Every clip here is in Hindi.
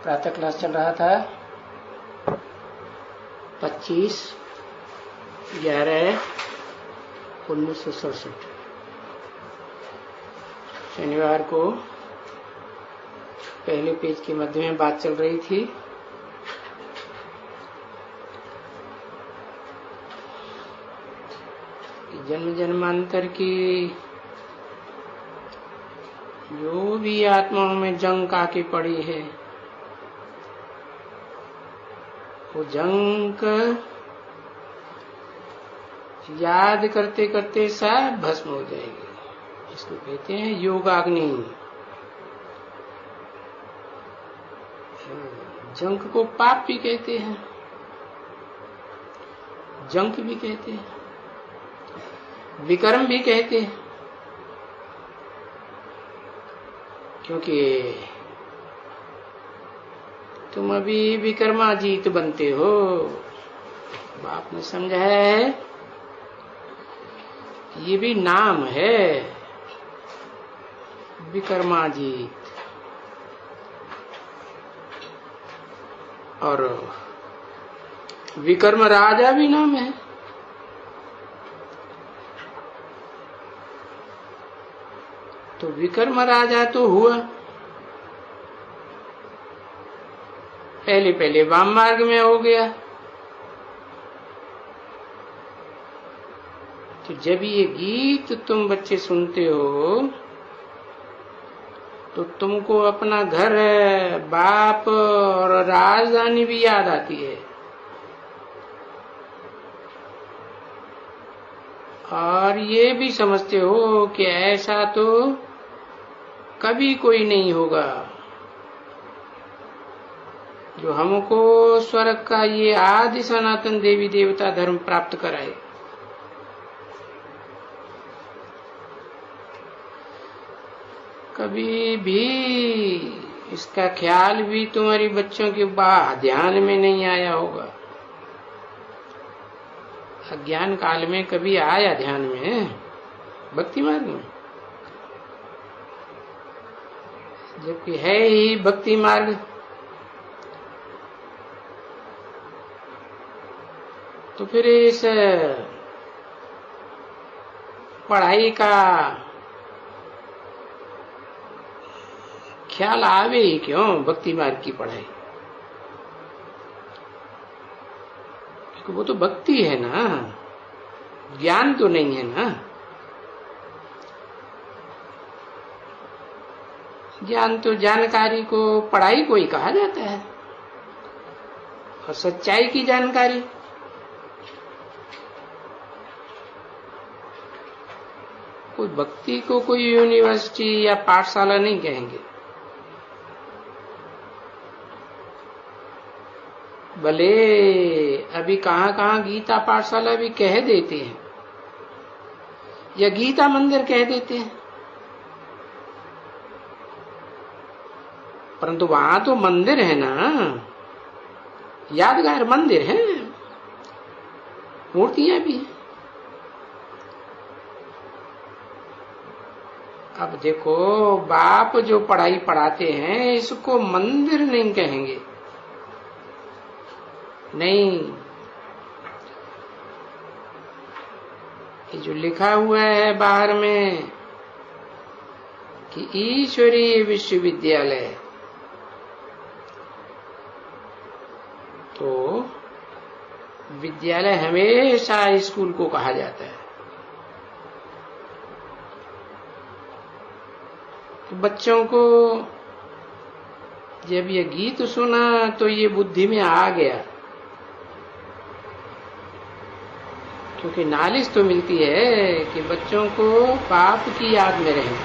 प्रातः क्लास चल रहा था 25/11/1967। शनिवार को पहले पेज के मध्य में बात चल रही थी जन्म जन्मांतर की जो भी आत्माओं में जंक आके पड़ी है, वो जंक याद करते करते सब भस्म हो जाएगी। इसको कहते हैं योगाग्नि। जंक को पाप भी कहते हैं, जंक भी कहते हैं, विकर्म भी कहते हैं, क्योंकि तुम अभी विकर्माजीत बनते हो। आपने समझाया है ये भी नाम है, विकर्माजीत। और विकर्म राजा भी नाम है। तो विकर्म राजा तो हुआ, पहले वाम मार्ग में हो गया। तो जब ये गीत तुम बच्चे सुनते हो तो तुमको अपना घर, बाप और राजधानी भी याद आती है, और ये भी समझते हो कि ऐसा तो कभी कोई नहीं होगा जो हमको स्वर्ग का ये आदि सनातन देवी देवता धर्म प्राप्त कराए। कभी भी इसका ख्याल भी तुम्हारी बच्चों के ध्यान में नहीं आया होगा। अज्ञान काल में कभी आया ध्यान में, भक्ति मार्ग में, जबकि है ही भक्ति मार्ग। तो फिर इस पढ़ाई का ख्याल आवे ही क्यों, भक्ति मार्ग की पढ़ाई? क्योंकि वो तो भक्ति है ना, ज्ञान तो नहीं है ना। ज्ञान तो जानकारी को, पढ़ाई को ही कहा जाता है, और सच्चाई की जानकारी। कोई भक्ति को कोई यूनिवर्सिटी या पाठशाला नहीं कहेंगे। भले अभी कहाँ गीता पाठशाला भी कह देते हैं, या गीता मंदिर कह देते हैं, परंतु वहां तो मंदिर है ना, यादगार मंदिर है, मूर्तियां भी हैं। अब देखो, बाप जो पढ़ाई पढ़ाते हैं इसको मंदिर नहीं कहेंगे, नहीं। ये जो लिखा हुआ है बाहर में कि ईश्वरीय विश्वविद्यालय, तो विद्यालय हमेशा स्कूल को कहा जाता है। तो बच्चों को जब ये गीत सुना तो ये बुद्धि में आ गया, क्योंकि नॉलेज तो मिलती है कि बच्चों को पाप की याद में रहना।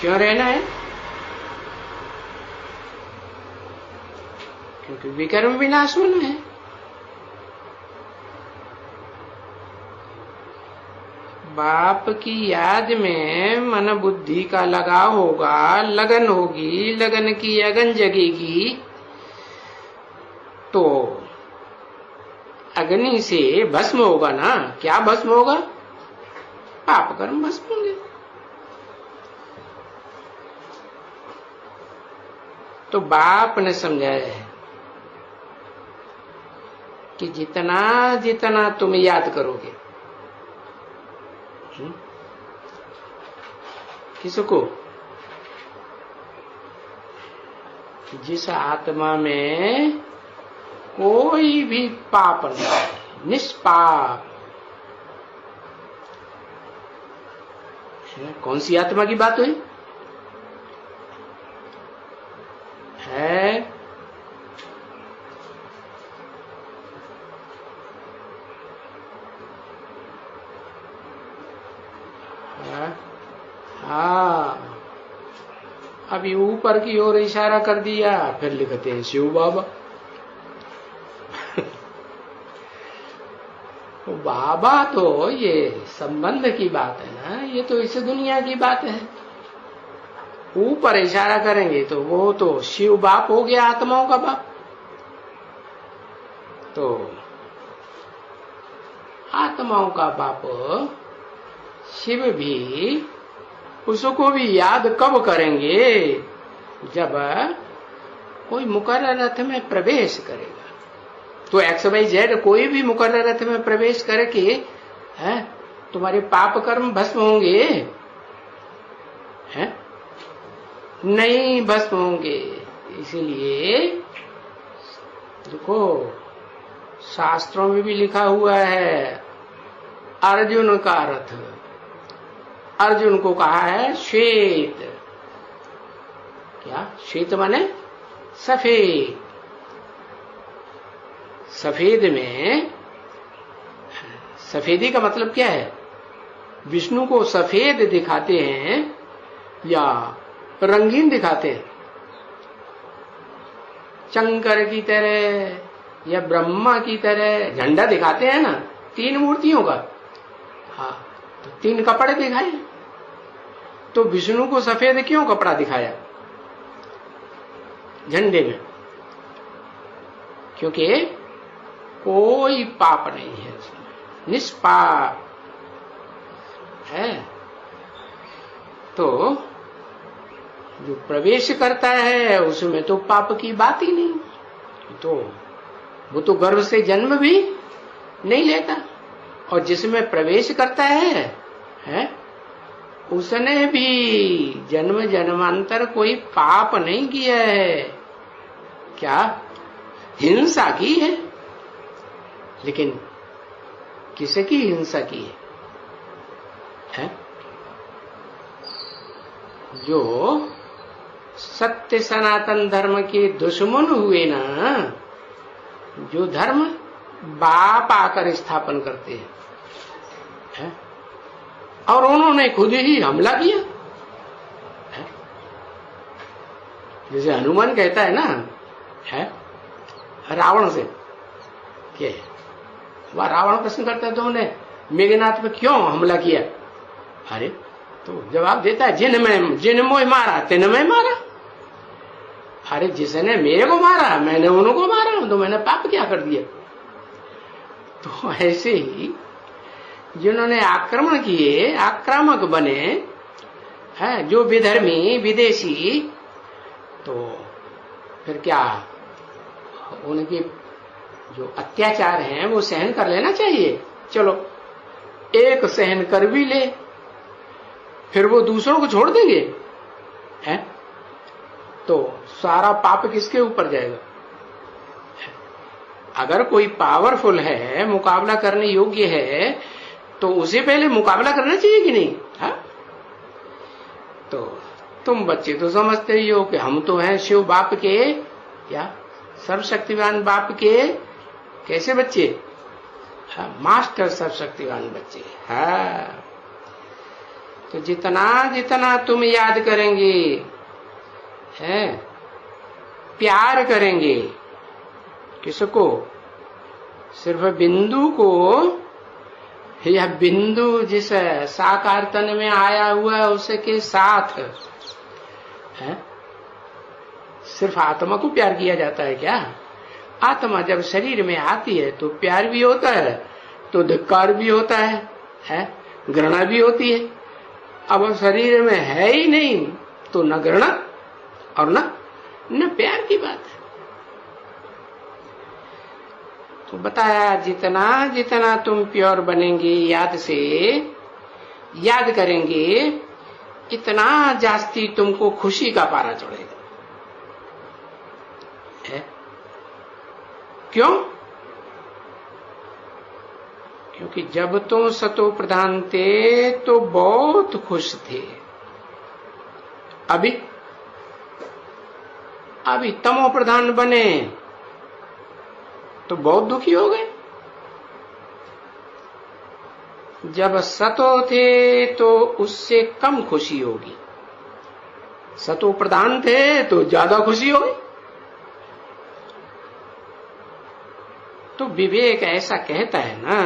क्यों रहना है? क्योंकि विकर्म विनाश होना है। बाप की याद में मन बुद्धि का लगाव होगा, लगन होगी, लगन की अगन जगेगी, तो अग्नि से भस्म होगा ना। क्या भस्म होगा? पाप कर्म भस्म होंगे। तो बाप ने समझाया है कि जितना जितना तुम याद करोगे, किसको? जिस आत्मा में कोई भी पाप नहीं, निष्पाप। कौन सी आत्मा की बात हुई है? हाँ, अभी ऊपर की ओर इशारा कर दिया, फिर लिखते हैं शिव बाबा। तो बाबा तो ये संबंध की बात है ना, ये तो इस दुनिया की बात है। ऊपर इशारा करेंगे तो वो तो शिव बाप हो गया, आत्माओं का बाप। तो आत्माओं का बाप शिव भी, उसको भी याद कब करेंगे? जब कोई मुकर्रर रथ में प्रवेश करेगा। तो XYZ कोई भी मुकर्रर रथ में प्रवेश करके है, तुम्हारे पाप कर्म भस्म होंगे? है नहीं भस्म होंगे। इसलिए देखो, शास्त्रों में भी लिखा हुआ है, अर्जुन का रथ, अर्जुन को कहा है श्वेत। क्या श्वेत माने? सफेद। सफेद में, सफेदी का मतलब क्या है? विष्णु को सफेद दिखाते हैं या रंगीन दिखाते हैं? शंकर की तरह या ब्रह्मा की तरह झंडा दिखाते हैं ना, 3 मूर्तियों का। हाँ, तो 3 कपड़े दिखाए। तो विष्णु को सफेद क्यों कपड़ा दिखाया झंडे में? क्योंकि कोई पाप नहीं है उसमें, निष्पाप है। तो जो प्रवेश करता है उसमें तो पाप की बात ही नहीं। तो वो तो गर्भ से जन्म भी नहीं लेता, और जिसमें प्रवेश करता है उसने भी जन्म जन्मांतर कोई पाप नहीं किया है। क्या? हिंसा की है, लेकिन किसकी हिंसा की है? जो सत्य सनातन धर्म के दुश्मन हुए ना, जो धर्म बाप आकर स्थापन करते हैं, और उन्होंने खुद ही हमला किया है? जैसे हनुमान कहता है ना, है रावण से क्या है? वह रावण प्रश्न करता है, तुमने मेघनाथ पे क्यों हमला किया? अरे तो जवाब देता है, जिन मोह मारा तिन में मारा। अरे जिसने मेरे को मारा मैंने उनको मारा, तो मैंने पाप क्या कर दिया? तो ऐसे ही जिन्होंने आक्रमण किए, आक्रामक बने हैं, जो विधर्मी विदेशी, तो फिर क्या उनके जो अत्याचार हैं वो सहन कर लेना चाहिए। चलो एक सहन कर भी ले, फिर वो दूसरों को छोड़ देंगे हैं? तो सारा पाप किसके ऊपर जाएगा? अगर कोई पावरफुल है, मुकाबला करने योग्य है, तो उसे पहले मुकाबला करना चाहिए कि नहीं? हा? तो तुम बच्चे तो समझते ही हो कि हम तो हैं शिव बाप के, या सर्वशक्तिवान बाप के कैसे बच्चे? हाँ, मास्टर सर्वशक्तिवान बच्चे। हाँ, तो जितना जितना तुम याद करेंगे, है प्यार करेंगे, किसको? सिर्फ बिंदु को, यह बिंदु जिस साकार तन में आया हुआ है उसके साथ है। सिर्फ आत्मा को प्यार किया जाता है क्या? आत्मा जब शरीर में आती है तो प्यार भी होता है, तो धिक्कार भी होता है, घृणा भी होती है। अब शरीर में है ही नहीं तो न घृणा और न न प्यार की बात है। तो बताया जितना जितना तुम प्योर बनेंगे, याद से याद करेंगे, इतना जास्ती तुमको खुशी का पारा चढ़ेगा। है? क्यों? क्योंकि जब तुम सतो प्रधान थे तो बहुत खुश थे। अभी तमो प्रधान बने तो बहुत दुखी हो गए। जब सतो थे तो उससे कम खुशी होगी, सतो प्रधान थे तो ज्यादा खुशी होगी। तो विवेक ऐसा कहता है ना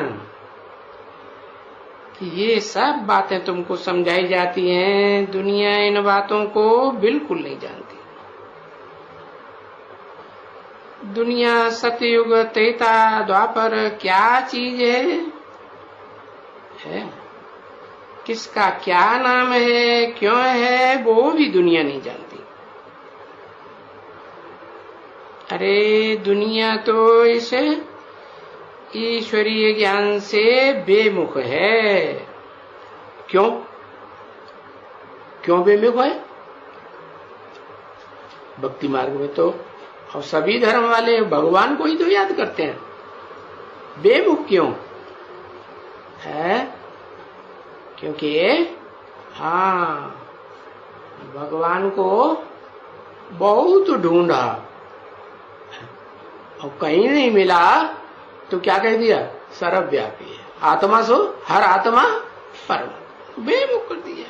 कि ये सब बातें तुमको समझाई जाती हैं, दुनिया इन बातों को बिल्कुल नहीं जानती। दुनिया सतयुग त्रेता द्वापर क्या चीज है? किसका क्या नाम है, क्यों है, वो भी दुनिया नहीं जानती। अरे दुनिया तो इसे ईश्वरीय ज्ञान से बेमुख है। क्यों बेमुख है? भक्ति मार्ग में तो और सभी धर्म वाले भगवान को ही तो याद करते हैं। बेमुख क्यों है? क्योंकि भगवान को बहुत ढूंढा और कहीं नहीं मिला तो क्या कह दिया? सर्वव्यापी है, आत्मा सो हर आत्मा परम। बेमुख कर दिया।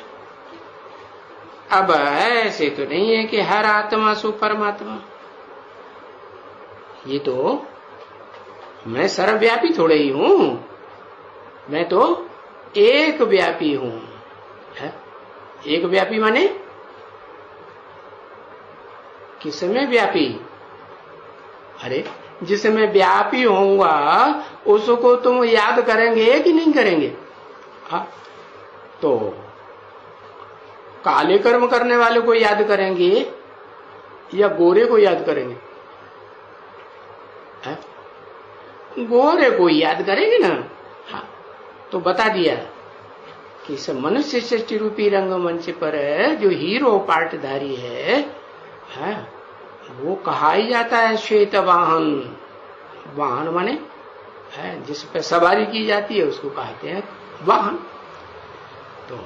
अब ऐसे तो नहीं है कि हर आत्मा सो परमात्मा। ये तो मैं सर्वव्यापी थोड़े ही हूं, मैं तो एक व्यापी हूं। एक व्यापी माने किसमें व्यापी? अरे जिसमें व्यापी होऊंगा उसको तुम याद करेंगे कि नहीं करेंगे? तो काले कर्म करने वाले को याद करेंगे या गोरे को याद करेंगे? गोरे को याद करेंगे ना। हाँ, तो बता दिया कि इस मनुष्य सृष्टि रूपी रंगमंच पर जो हीरो पार्टधारी है, वो कहा ही जाता है श्वेत वाहन। वाहन माने जिस पर सवारी की जाती है उसको कहते हैं वाहन। तो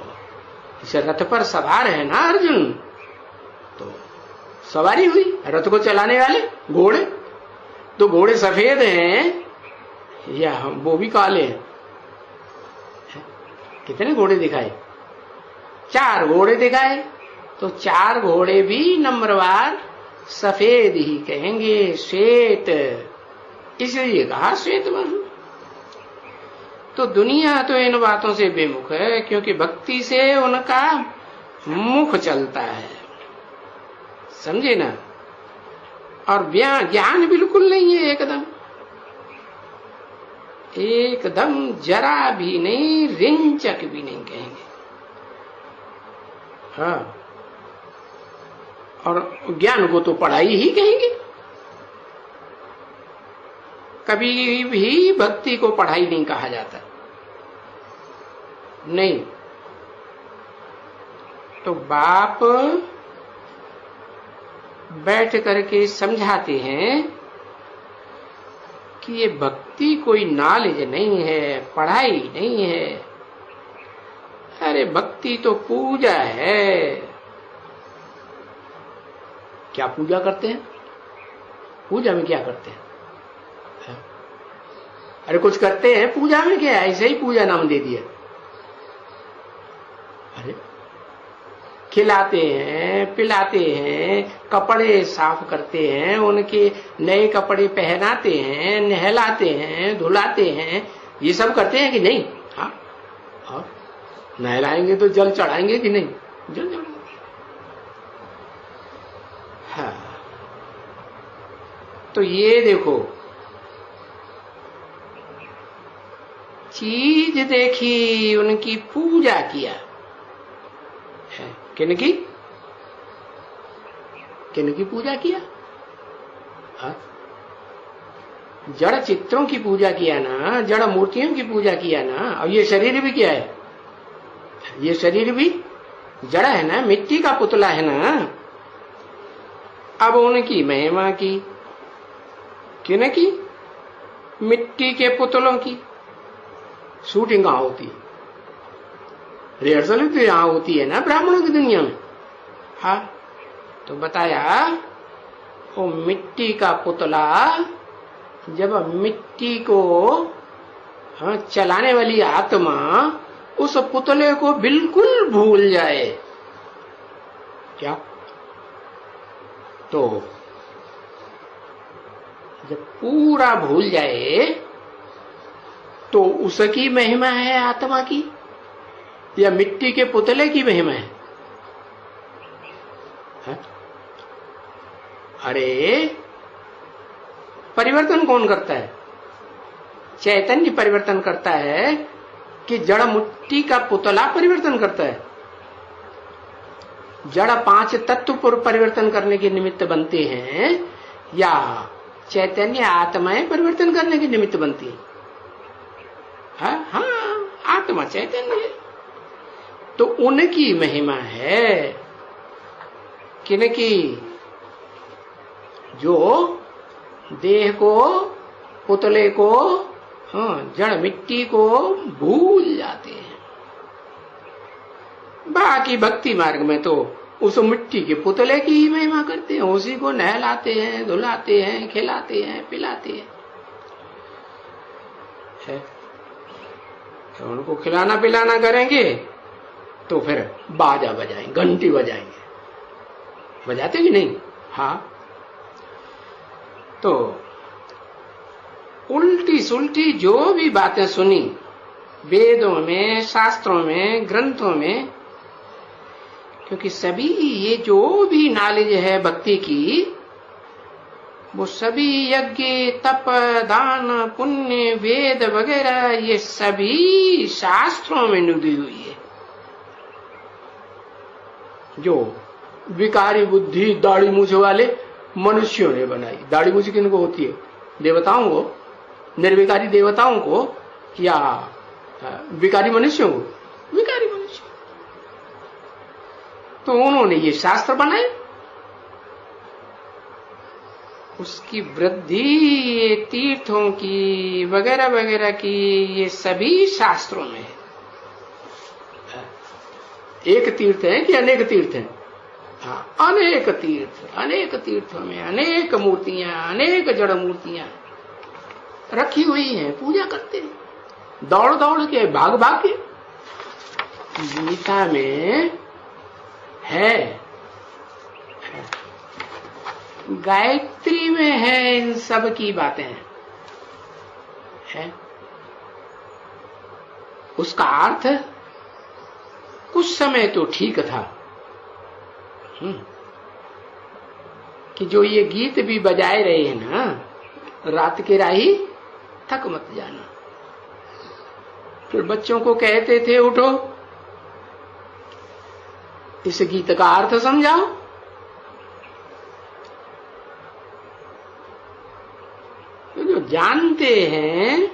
इस रथ पर सवार है ना अर्जुन, तो सवारी हुई। रथ को चलाने वाले घोड़े, तो घोड़े सफेद हैं या वो भी काले हैं? कितने घोड़े दिखाए? 4 घोड़े दिखाए। तो 4 घोड़े भी नंबरवार सफेद ही कहेंगे, श्वेत, इसलिए कहा श्वेत वाहन। तो दुनिया तो इन बातों से बेमुख है क्योंकि भक्ति से उनका मुख चलता है, समझे ना। और ज्ञान बिल्कुल नहीं है, एकदम जरा भी नहीं, रिंचक भी नहीं कहेंगे। हाँ, और ज्ञान को तो पढ़ाई ही कहेंगे। कभी भी भक्ति को पढ़ाई नहीं कहा जाता, नहीं। तो बाप बैठ करके समझाते हैं कि ये भक्ति कोई नॉलेज नहीं है, पढ़ाई नहीं है। अरे भक्ति तो पूजा है। क्या पूजा करते हैं? पूजा में क्या करते हैं? अरे कुछ करते हैं पूजा में? क्या ऐसे ही पूजा नाम दे दिया? अरे खिलाते हैं, पिलाते हैं, कपड़े साफ करते हैं, उनके नए कपड़े पहनाते हैं, नहलाते हैं, धुलाते हैं, ये सब करते हैं कि नहीं? हाँ, और नहलाएंगे तो जल चढ़ाएंगे कि नहीं? जल चढ़ाएंगे। हाँ, तो ये देखो, चीज देखी, उनकी पूजा किया। किनकी? किनकी पूजा किया? जड़ चित्रों की पूजा किया ना, जड़ मूर्तियों की पूजा किया ना। और ये शरीर भी क्या है? ये शरीर भी जड़ है ना, मिट्टी का पुतला है ना। अब उनकी महिमा की, किन की? मिट्टी के पुतलों की। शूटिंग कहां होती है? रिहर्सल तो यहां होती है ना ब्राह्मणों की दुनिया में। हाँ, तो बताया वो मिट्टी का पुतला जब मिट्टी को चलाने वाली आत्मा उस पुतले को बिल्कुल भूल जाए, क्या? तो जब पूरा भूल जाए तो उसकी महिमा है आत्मा की या मिट्टी के पुतले की महिमा है? अरे परिवर्तन कौन करता है? चैतन्य परिवर्तन करता है कि जड़ मिट्टी का पुतला परिवर्तन करता है? जड़ 5 तत्व पर परिवर्तन करने के निमित्त बनते हैं या चैतन्य आत्माएं परिवर्तन करने के निमित्त बनती है? हाँ, आत्मा चैतन्य है तो उनकी महिमा है। किनकी? जो देह को, पुतले को, जड़ मिट्टी को भूल जाते हैं। बाकी भक्ति मार्ग में तो उस मिट्टी के पुतले की ही महिमा करते हैं, उसी को नहलाते हैं, धुलाते हैं, खिलाते हैं, पिलाते हैं। तो उनको खिलाना पिलाना करेंगे तो फिर बाजा बजाएंगे, घंटी बजाएंगे। बजाते कि नहीं? हाँ। तो उल्टी सुल्टी जो भी बातें सुनी वेदों में, शास्त्रों में, ग्रंथों में, क्योंकि सभी ये जो भी नॉलेज है भक्ति की, वो सभी यज्ञ, तप, दान, पुण्य, वेद वगैरह ये सभी शास्त्रों में निधि हुई है। जो विकारी बुद्धि दाढ़ी मूछ वाले मनुष्यों ने बनाई। दाढ़ी मूछ किनको होती है? देवताओं को, निर्विकारी देवताओं को या विकारी मनुष्यों को? विकारी मनुष्य। तो उन्होंने ये शास्त्र बनाए, उसकी वृद्धि तीर्थों की वगैरह वगैरह की ये सभी शास्त्रों में है। एक तीर्थ है कि अनेक तीर्थ हैं? हाँ, अनेक तीर्थ, अनेक तीर्थों में अनेक मूर्तियां, अनेक जड़ मूर्तियां रखी हुई हैं, पूजा करते हैं दौड़ दौड़ के, भाग भाग के। गीता में है, गायत्री में है, इन सब की बातें हैं। उसका अर्थ कुछ समय तो ठीक था कि जो ये गीत भी बजाए रहे हैं ना, रात के राही थक मत जाना। फिर बच्चों को कहते थे उठो, इस गीत का अर्थ समझाओ। तो जो जानते हैं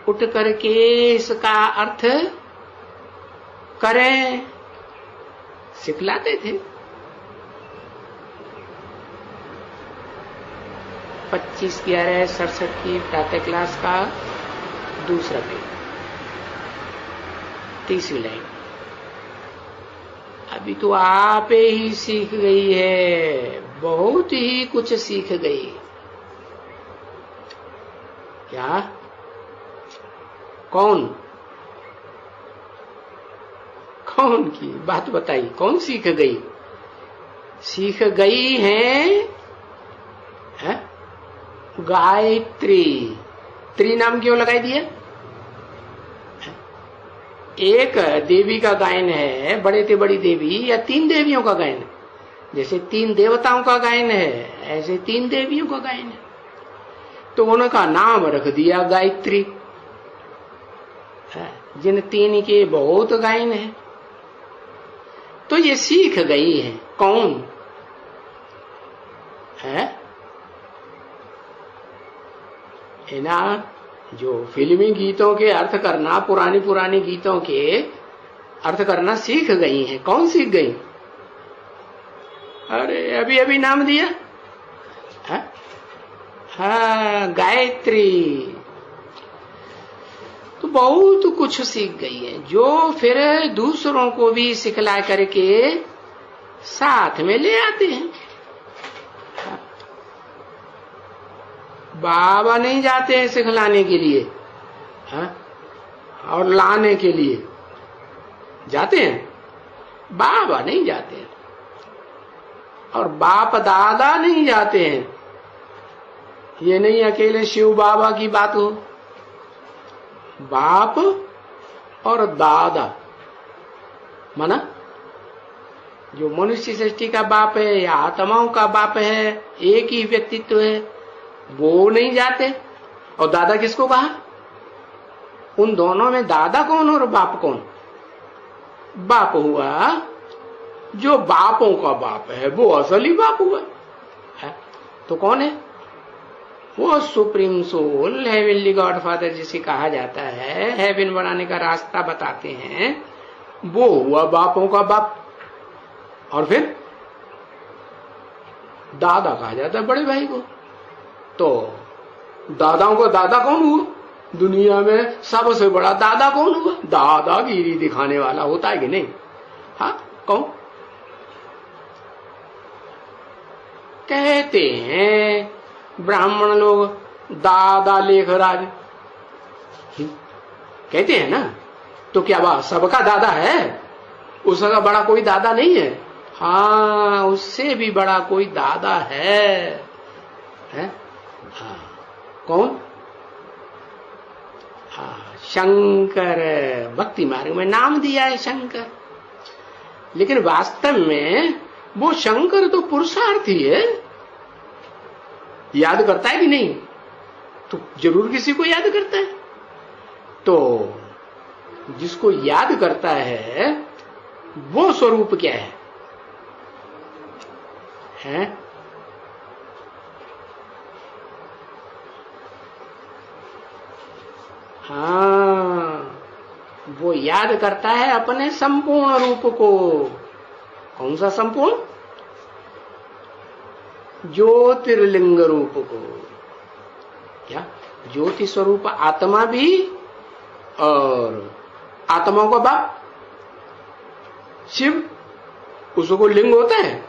उठ करके इसका अर्थ करें, सिखलाते थे। 25/11/67 की प्रातः क्लास का दूसरा पेज, 30वीं लाइन। अभी तो आप ही सीख गई है, बहुत ही कुछ सीख गई। क्या? कौन की बात बताई? कौन सीख गई? सीख गई है गायत्री। त्री नाम क्यों लगाई दिया? एक देवी का गायन है, बड़े से बड़ी देवी, या 3 देवियों का गायन है? जैसे 3 देवताओं का गायन है, ऐसे 3 देवियों का गायन है। तो उनका नाम रख दिया गायत्री। जिन 3 के बहुत गायन है। तो ये सीख गई है। कौन? है ना। जो फिल्मी गीतों के अर्थ करना, पुरानी पुरानी गीतों के अर्थ करना सीख गई हैं। कौन सीख गई? अरे अभी अभी नाम दिया, हाँ गायत्री। तो बहुत कुछ सीख गई है, जो फिर दूसरों को भी सिखला करके साथ में ले आते हैं। बाबा नहीं जाते हैं सिखलाने के लिए, और लाने के लिए जाते हैं, बाबा नहीं जाते हैं। और बाप दादा नहीं जाते हैं। ये नहीं अकेले शिव बाबा की बात हो, बाप और दादा माना जो मनुष्य सृष्टि का बाप है या आत्माओं का बाप है, एक ही व्यक्तित्व है, वो नहीं जाते। और दादा किसको कहा? उन दोनों में दादा कौन और बाप कौन? बाप हुआ जो बापों का बाप है, वो असली बाप हुआ है। तो कौन है? वो supreme soul, heavenly God father जिसे कहा जाता है, हेवन बनाने का रास्ता बताते हैं, वो हुआ बापों का बाप। और फिर दादा कहा जाता है बड़े भाई को। तो दादाओं का दादा कौन हुआ? दुनिया में सबसे बड़ा दादा कौन हुआ? दादागिरी दिखाने वाला होता है कि नहीं? हाँ, कौन? कहते हैं ब्राह्मण लोग दादा लेखराज, कहते हैं ना। तो क्या बात सबका दादा है? उसका बड़ा कोई दादा नहीं है? हाँ, उससे भी बड़ा कोई दादा है? हाँ, कौन? हाँ, शंकर। भक्ति मार्ग में नाम दिया है शंकर, लेकिन वास्तव में वो शंकर तो पुरुषार्थी है। याद करता है कि नहीं? तो जरूर किसी को याद करता है। तो जिसको याद करता है वो स्वरूप क्या है? हाँ, वो याद करता है अपने संपूर्ण रूप को। कौन सा संपूर्ण? ज्योतिर्लिंग रूप को। क्या? ज्योति स्वरूप आत्मा भी, और आत्माओं का बाप शिव, उसको लिंग होता है?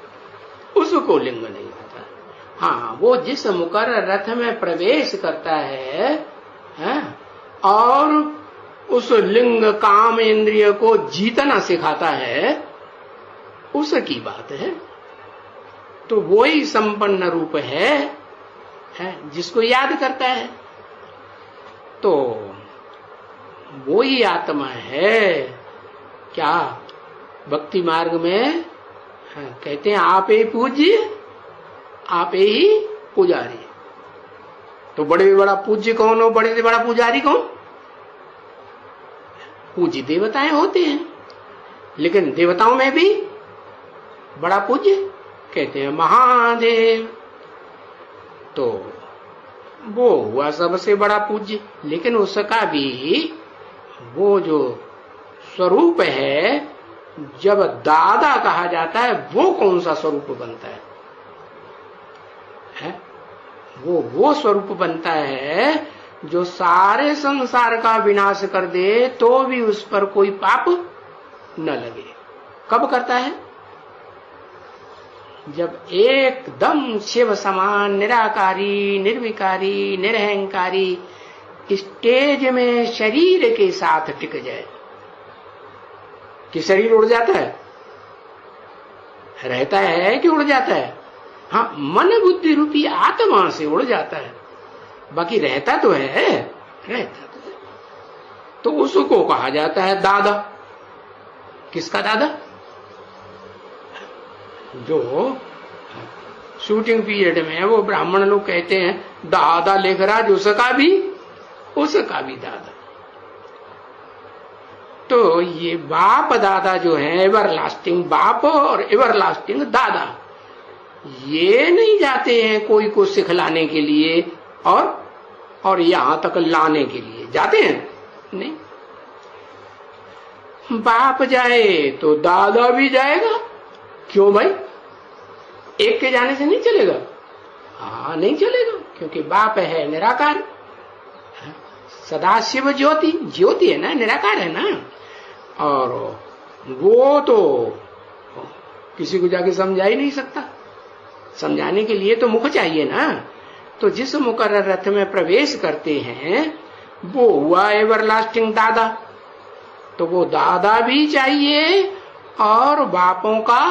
उसको लिंग नहीं होता। हाँ, वो जिस मुकर रथ में प्रवेश करता है, और उस लिंग काम इंद्रिय को जीतना सिखाता है, उसकी बात है। तो वो ही संपन्न रूप है जिसको याद करता है। तो वो ही आत्मा है। क्या भक्ति मार्ग में कहते हैं आप ही पूज्य, आप ही पुजारी। तो बड़े से बड़ा पूज्य कौन हो? बड़े से बड़ा पुजारी कौन? पूज्य देवताएं होते हैं, लेकिन देवताओं में भी बड़ा पूज्य कहते हैं महादेव। तो वो हुआ सबसे बड़ा पूज्य, लेकिन उसका भी वो जो स्वरूप है, जब दादा कहा जाता है, वो कौन सा स्वरूप बनता है? वो स्वरूप बनता है जो सारे संसार का विनाश कर दे तो भी उस पर कोई पाप न लगे। कब करता है? जब एकदम शिव समान निराकारी, निर्विकारी, निरहंकारी स्टेज में शरीर के साथ टिक जाए। कि शरीर उड़ जाता है? रहता है कि उड़ जाता है? हाँ, मन बुद्धि रूपी आत्मा से उड़ जाता है, बाकी रहता तो है, रहता तो है। तो उसको कहा जाता है दादा। किसका दादा? जो शूटिंग पीरियड में वो ब्राह्मण लोग कहते हैं दादा लेखराज, उसका भी दादा। तो ये बाप दादा जो है, एवर लास्टिंग बाप और एवर लास्टिंग दादा, ये नहीं जाते हैं कोई को सिखलाने के लिए और यहां तक लाने के लिए जाते हैं नहीं। बाप जाए तो दादा भी जाएगा। क्यों भाई? एक के जाने से नहीं चलेगा। हाँ, नहीं चलेगा, क्योंकि बाप है निराकार, सदाशिव ज्योति, ज्योति है ना, निराकार है ना। और वो तो किसी को जाके समझा ही नहीं सकता। समझाने के लिए तो मुख चाहिए ना। तो जिस मुकर्रर रथ में प्रवेश करते हैं वो हुआ एवरलास्टिंग दादा। तो वो दादा भी चाहिए और बापों का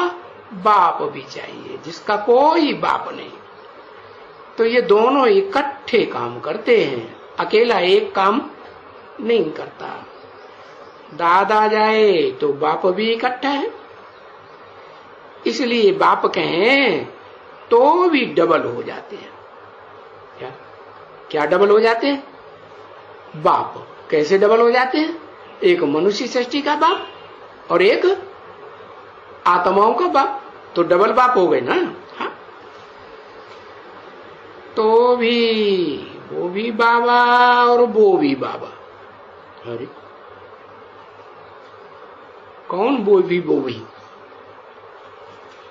बाप भी चाहिए, जिसका कोई बाप नहीं। तो ये दोनों इकट्ठे काम करते हैं, अकेला एक काम नहीं करता। दादा जाए तो बाप भी इकट्ठा है, इसलिए बाप कहें तो भी डबल हो जाते हैं। क्या डबल हो जाते हैं? बाप कैसे डबल हो जाते हैं? एक मनुष्य सृष्टि का बाप और एक आत्माओं का बाप, तो डबल बाप हो गए ना। हाँ? तो भी वो भी बाबा और वो भी बाबा। अरे कौन वो भी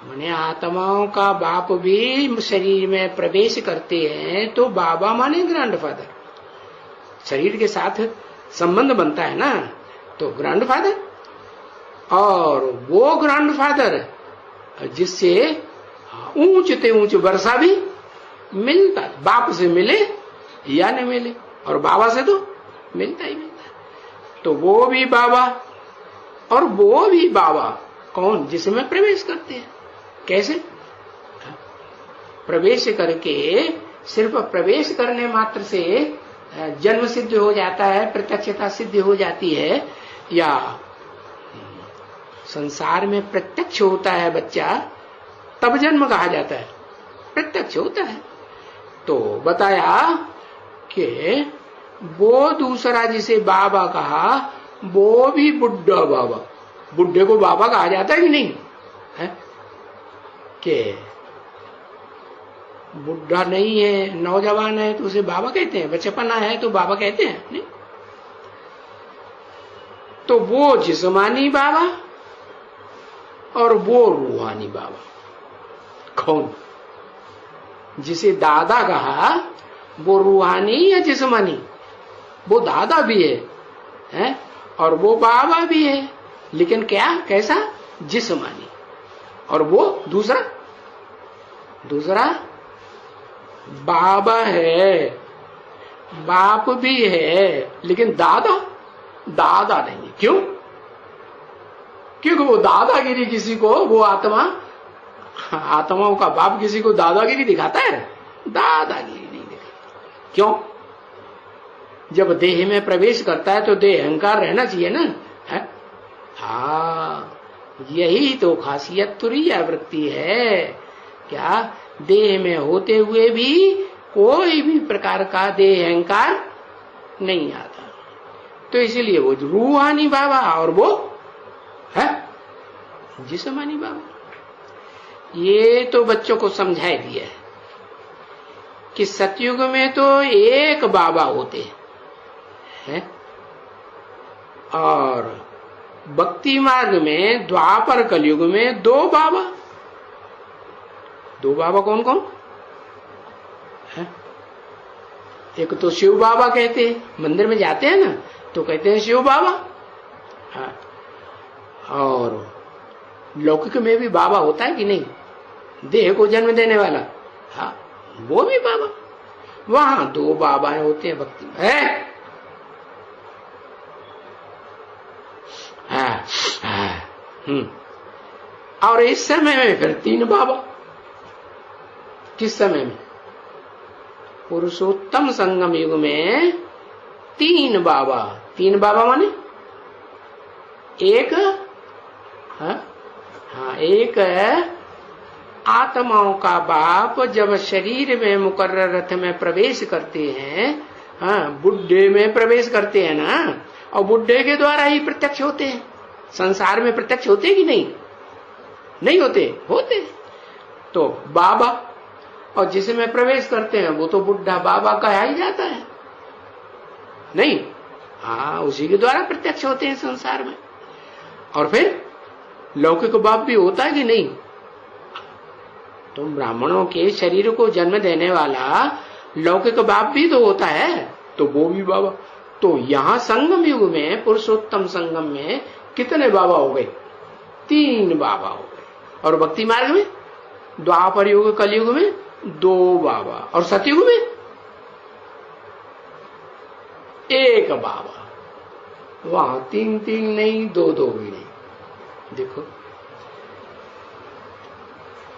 माने आत्माओं का बाप भी शरीर में प्रवेश करते हैं तो बाबा माने ग्रैंडफादर। शरीर के साथ संबंध बनता है ना, तो ग्रैंडफादर। और वो ग्रैंडफादर जिससे ऊंच ते ऊंच वर्षा भी मिलता, बाप से मिले या न मिले, और बाबा से तो मिलता ही मिलता। तो वो भी बाबा और वो भी बाबा। कौन? जिसमें प्रवेश करते हैं। कैसे? प्रवेश करके, सिर्फ प्रवेश करने मात्र से जन्म सिद्ध हो जाता है, प्रत्यक्षता सिद्ध हो जाती है, या संसार में प्रत्यक्ष होता है बच्चा तब जन्म कहा जाता है? प्रत्यक्ष होता है। तो बताया कि वो दूसरा जिसे बाबा कहा वो भी बुढ़ा बाबा। बुढ़े को बाबा कहा जाता है कि नहीं है? कि बुढ़ा नहीं है, नौजवान है तो उसे बाबा कहते हैं, बचपना है तो बाबा कहते हैं नहीं? तो वो जिस्मानी बाबा और वो रूहानी बाबा। कौन? जिसे दादा कहा वो रूहानी या जिस्मानी? वो दादा भी है और वो बाबा भी है, लेकिन क्या? कैसा? जिस्मानी। और वो दूसरा बाबा है, बाप भी है, लेकिन दादा नहीं। क्यों? क्योंकि वो दादागिरी किसी को, वो आत्माओं का बाप किसी को दादागिरी दिखाता है? दादागिरी नहीं दिखाता। क्यों? जब देह में प्रवेश करता है तो देह अहंकार रहना चाहिए ना, है? हाँ, यही तो खासियत तुरीय वृत्ति है। क्या? देह में होते हुए भी कोई भी प्रकार का देह अहंकार नहीं आता। तो इसलिए वो रूहानी बाबा और वो है जिस्मानी बाबा। ये तो बच्चों को समझाई दिया है कि सतयुग में तो एक बाबा होते हैं और भक्ति मार्ग में द्वापर कलयुग में दो बाबा। दो बाबा कौन कौन है? एक तो शिव बाबा कहते हैं, मंदिर में जाते हैं ना तो कहते हैं शिव बाबा। हाँ। और लौकिक में भी बाबा होता है कि नहीं? देह को जन्म देने वाला, हाँ, वो भी बाबा। वहां दो बाबाएं होते हैं भक्ति में। है? और इस समय में फिर तीन बाबा। किस समय में? पुरुषोत्तम संगम युग में तीन बाबा। तीन बाबा माने एक, हाँ, एक आत्माओं का बाप जब शरीर में मुकर्रर रथ में प्रवेश करते हैं, हाँ, बुढ़े में प्रवेश करते हैं ना, और बुढ़े के द्वारा ही प्रत्यक्ष होते हैं। संसार में प्रत्यक्ष होते कि नहीं? नहीं होते? होते। तो तो बाबा, और जिसमें प्रवेश करते हैं वो तो बुढ़ा बाबा कहा ही जाता है, नहीं? हाँ, उसी के द्वारा प्रत्यक्ष होते हैं संसार में। और फिर लौकिक बाप भी होता है कि नहीं? तो ब्राह्मणों के शरीर को जन्म देने वाला लौकिक बाप भी तो होता है, तो वो भी बाबा। तो यहां संगम युग में, पुरुषोत्तम संगम में कितने बाबा हो गए? 3 बाबा हो गए। और भक्ति मार्ग में, द्वापर युग कलयुग में 2 बाबा, और सतयुग में 1 बाबा। वहां 3 नहीं, 2 भी नहीं। देखो,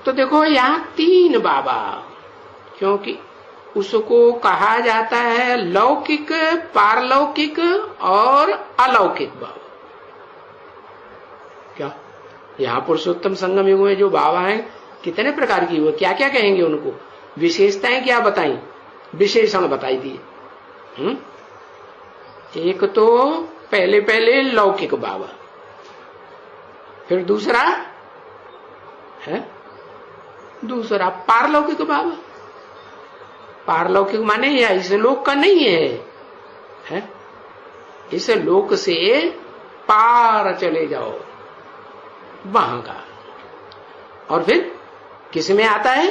तो देखो यहां 3 बाबा, क्योंकि उसको कहा जाता है लौकिक, पारलौकिक और अलौकिक बाबा। क्या यहां पुरुषोत्तम संगम युग में जो बाबा हैं कितने प्रकार की हुए, क्या क्या कहेंगे उनको? विशेषताएं क्या बताई, विशेषण बताई दिए। एक तो पहले पहले लौकिक बाबा, फिर दूसरा है दूसरा पारलौकिक बाबा। पारलौकिक माने या इस लोक का नहीं है, इस लोक से पार चले जाओ, वहां का। और फिर किस में आता है?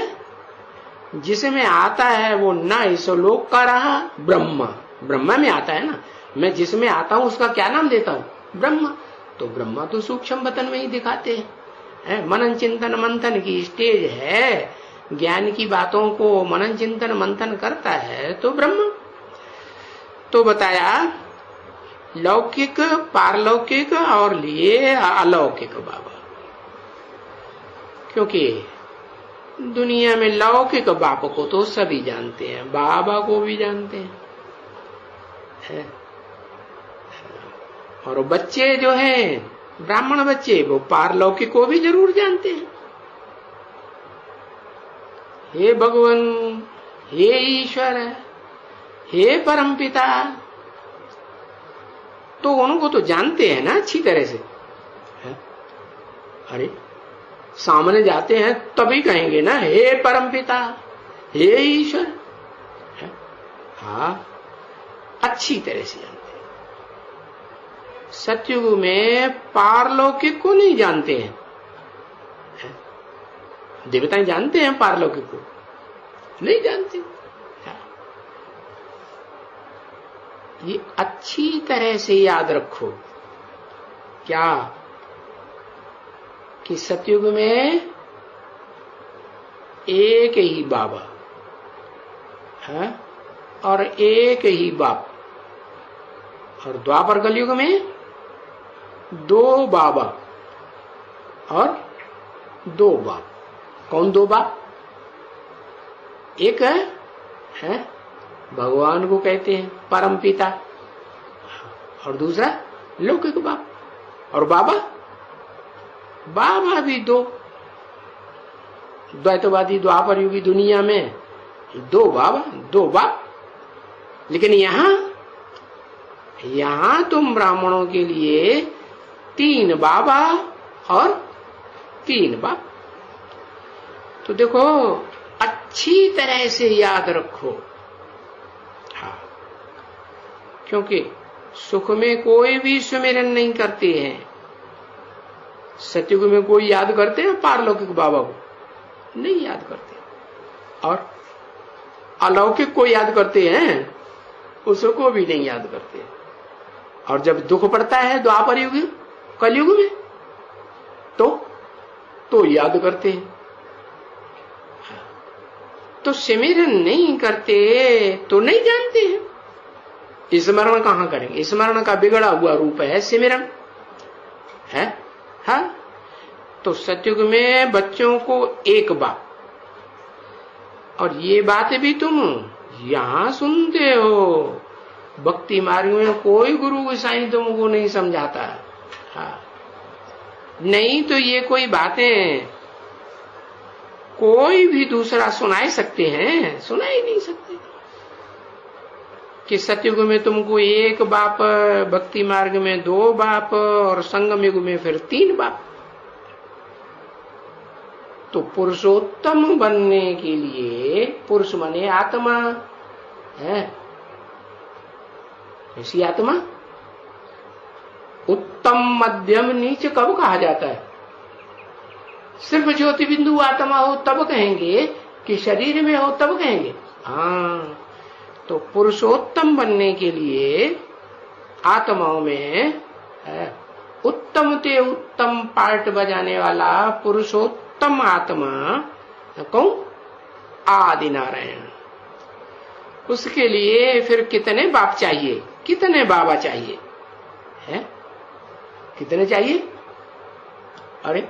जिसमें आता है वो ना इस लोक का रहा, ब्रह्मा में आता है ना। मैं जिसमें आता हूं उसका क्या नाम देता हूं? ब्रह्मा। तो ब्रह्मा तो सूक्ष्म वतन में ही दिखाते हैं। मनन चिंतन मंथन की स्टेज है, ज्ञान की बातों को मनन चिंतन मंथन करता है तो ब्रह्म। तो बताया लौकिक, पारलौकिक और लिए अलौकिक बाबा। क्योंकि दुनिया में लौकिक बाप को तो सभी जानते हैं, बाबा को भी जानते हैं। और बच्चे जो हैं, ब्राह्मण बच्चे, वो पारलौकिक को भी जरूर जानते हैं। हे भगवान, हे ईश्वर, हे परमपिता, तो उनको तो जानते हैं ना अच्छी तरह से। अरे सामने जाते हैं तभी कहेंगे ना हे परमपिता, हे ईश्वर। हाँ, अच्छी तरह से जानते हैं। सतयुग में पारलौकिक को नहीं जानते हैं। देवताएं जानते हैं, पारलौकिक को नहीं जानते। ये अच्छी तरह से याद रखो क्या, कि सतयुग में एक ही बाबा है और एक ही बाप, और द्वापर कलयुग में 2 बाबा और 2 बाप। कौन 2 बाप? एक है भगवान को कहते हैं परम पिता, और दूसरा लौकिक बाप। और बाबा भी 2। द्वैतवादी द्वापर युगी दुनिया में 2 बाबा 2 बाप। लेकिन यहां तुम ब्राह्मणों के लिए 3 बाबा और 3 बाप। तो देखो अच्छी तरह से याद रखो। हाँ, क्योंकि सुख में कोई भी सुमिरन नहीं करते हैं। सतयुग में कोई याद करते हैं पारलौकिक बाबा को? नहीं याद करते। और अलौकिक को याद करते हैं? उसको भी नहीं याद करते। और जब दुख पड़ता है द्वापर युग कलयुग में तो याद करते हैं। तो सिमरन नहीं करते तो नहीं जानते हैं। स्मरण कहां करेंगे? स्मरण का बिगड़ा हुआ रूप है सिमरन है। हाँ, तो सतयुग में बच्चों को 1 बाप। और ये बात भी तुम यहां सुनते हो, भक्ति मार्ग में कोई गुरु गोसाई तुमको नहीं समझाता। हाँ, नहीं तो ये कोई बातें कोई भी दूसरा सुनाई सकते हैं? सुना ही नहीं सकते। कि सतयुग में तुमको 1 बाप, भक्ति मार्ग में 2 बाप, और संगम युग में फिर 3 बाप। तो पुरुषोत्तम बनने के लिए, पुरुष माने आत्मा है, ऐसी आत्मा, उत्तम मध्यम नीच कब कहा जाता है? सिर्फ ज्योति बिंदु आत्मा हो तब कहेंगे कि शरीर में हो तब कहेंगे? हाँ, तो पुरुषोत्तम बनने के लिए आत्माओं में उत्तम ते उत्तम पार्ट बजाने वाला पुरुषोत्तम आत्मा कौन? आदि नारायण। उसके लिए फिर कितने बाप चाहिए, कितने बाबा चाहिए है? कितने चाहिए? अरे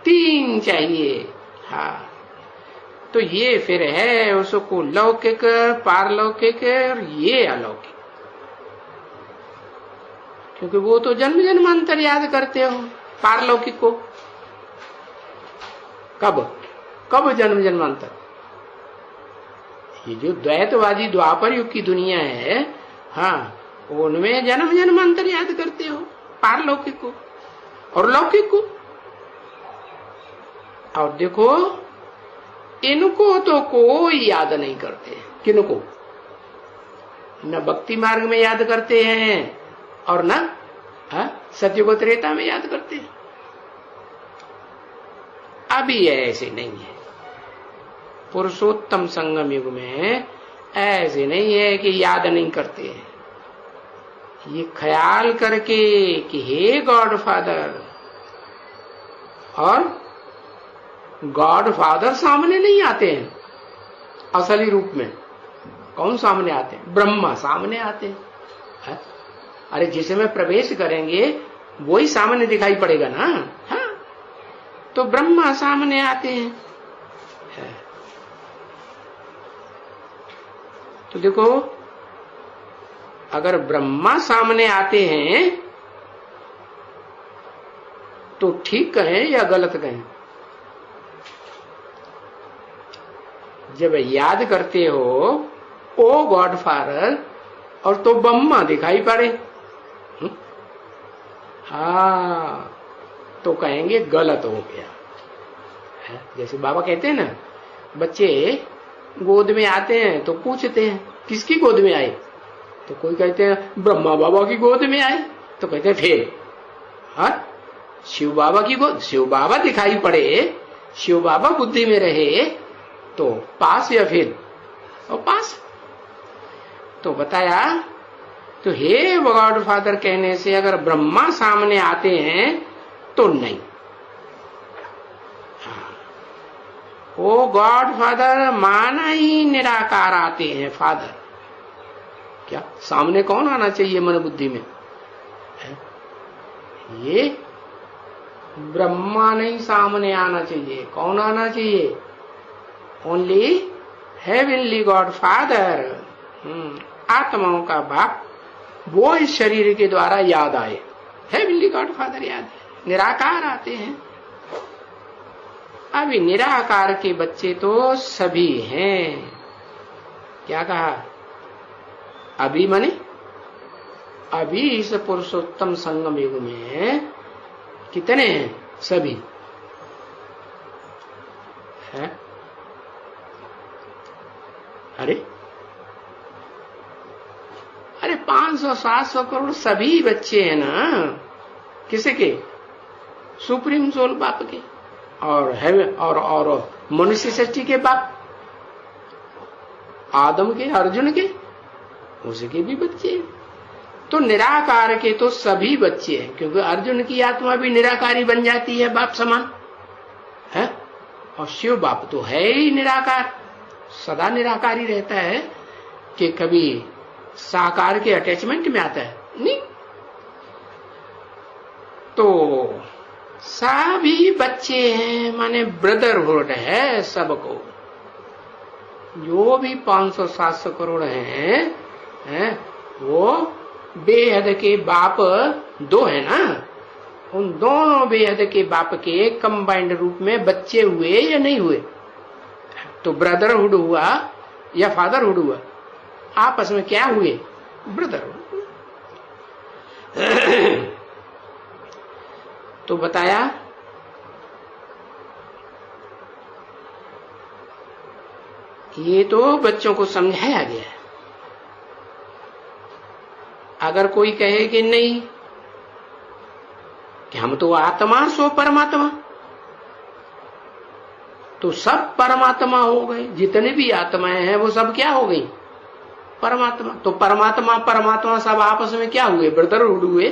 3 चाहिए। हाँ, तो ये फिर है उसको लौकिक, पारलौकिक और ये अलौकिक। क्योंकि वो तो जन्म जन्मांतर याद करते हो पारलौकिक को। कब कब जन्म जन्मांतर? ये जो द्वैतवादी द्वापर युग की दुनिया है, हाँ, उनमें जन्म जन्मांतर याद करते हो पारलौकिक को और लौकिक को। और देखो इनको तो कोई याद नहीं करते। किनको? न भक्ति मार्ग में याद करते हैं और न सत्युग त्रेता में याद करते हैं। अभी ऐसे नहीं है। पुरुषोत्तम संगम युग में ऐसे नहीं है कि याद नहीं करते हैं। ये ख्याल करके कि हे गॉड फादर, और गॉड फादर सामने नहीं आते हैं असली रूप में। कौन सामने आते हैं? ब्रह्मा सामने आते हैं। अरे जिसमें प्रवेश करेंगे वही सामने दिखाई पड़ेगा ना। हाँ, तो ब्रह्मा सामने आते हैं। तो देखो, अगर ब्रह्मा सामने आते हैं तो ठीक कहें या गलत कहें? जब याद करते हो ओ गॉड फादर और तो ब्रह्मा दिखाई पड़े, हाँ, तो कहेंगे गलत हो गया। जैसे बाबा कहते हैं ना, बच्चे गोद में आते हैं तो पूछते हैं किसकी गोद में आए? तो कोई कहते हैं ब्रह्मा बाबा की गोद में आए, तो कहते हैं फिर हाँ शिव बाबा की गोद। शिव बाबा दिखाई पड़े, शिव बाबा बुद्धि में रहे तो पास या फिर? और पास। तो बताया, तो हे गॉड फादर कहने से अगर ब्रह्मा सामने आते हैं तो नहीं। ओ गॉड फादर माना ही निराकार आते हैं फादर। क्या सामने कौन आना चाहिए मन बुद्धि में? ये ब्रह्मा नहीं सामने आना चाहिए। कौन आना चाहिए? ओनली हेवनली गॉड फादर, आत्माओं का बाप, वो इस शरीर के द्वारा याद आए। हेवनली गॉड फादर याद है, निराकार आते हैं। अभी निराकार के बच्चे तो सभी हैं। क्या कहा? अभी माने अभी इस पुरुषोत्तम संगम युग में कितने हैं? सभी है। अरे 500-700 करोड़ सभी बच्चे हैं ना। किसे के? सुप्रीम सोल बाप के और मनुष्य सृष्टि के बाप, आदम के, अर्जुन के, उसके भी बच्चे हैं। तो निराकार के तो सभी बच्चे हैं, क्योंकि अर्जुन की आत्मा भी निराकारी बन जाती है बाप समान है। और शिव बाप तो है ही निराकार, सदा निराकारी रहता है कि कभी साकार के अटैचमेंट में आता है नहीं। तो सभी बच्चे हैं, माने ब्रदरहुड है सबको। जो भी 500-700 करोड़ हैं वो बेहद के बाप दो है ना। उन दोनों बेहद के बाप के कंबाइंड रूप में बच्चे हुए या नहीं हुए? तो ब्रदरहुड हुआ या फादरहुड हुआ? आपस में क्या हुए? ब्रदरहुड। तो बताया ये तो बच्चों को समझाया गया है। अगर कोई कहे कि नहीं कि हम तो आत्मा सो परमात्मा, तो सब परमात्मा हो गए। जितने भी आत्माएं हैं वो सब क्या हो गई? परमात्मा। तो परमात्मा परमात्मा सब आपस में क्या हुए? ब्रदरहुड हुए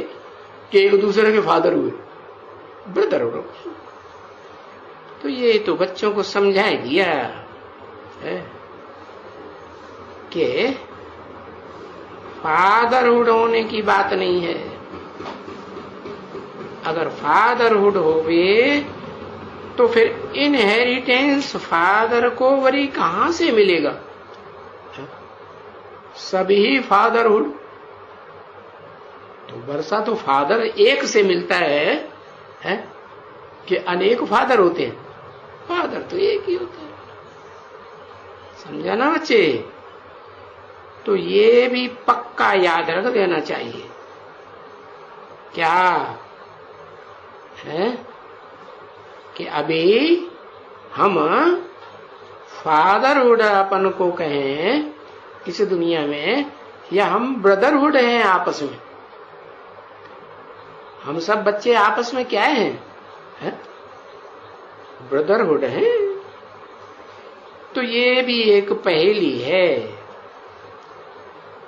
कि एक दूसरे के फादर हुए? ब्रदरहुड। तो ये तो बच्चों को समझाया गया है कि फादरहुड होने की बात नहीं है। अगर फादरहुड होवे तो फिर इनहेरिटेंस फादर को वरी कहां से मिलेगा? सभी फादरहुड तो वर्षा तो फादर एक से मिलता है कि अनेक फादर होते हैं? फादर तो एक ही होता है। समझा ना बच्चे? तो ये भी पक्का याद रख देना चाहिए। क्या है कि अभी हम फादरहुड अपन को कहें इस दुनिया में, या हम ब्रदरहुड हैं आपस में? हम सब बच्चे आपस में क्या हैं? ब्रदरहुड हैं। तो ये भी एक पहेली है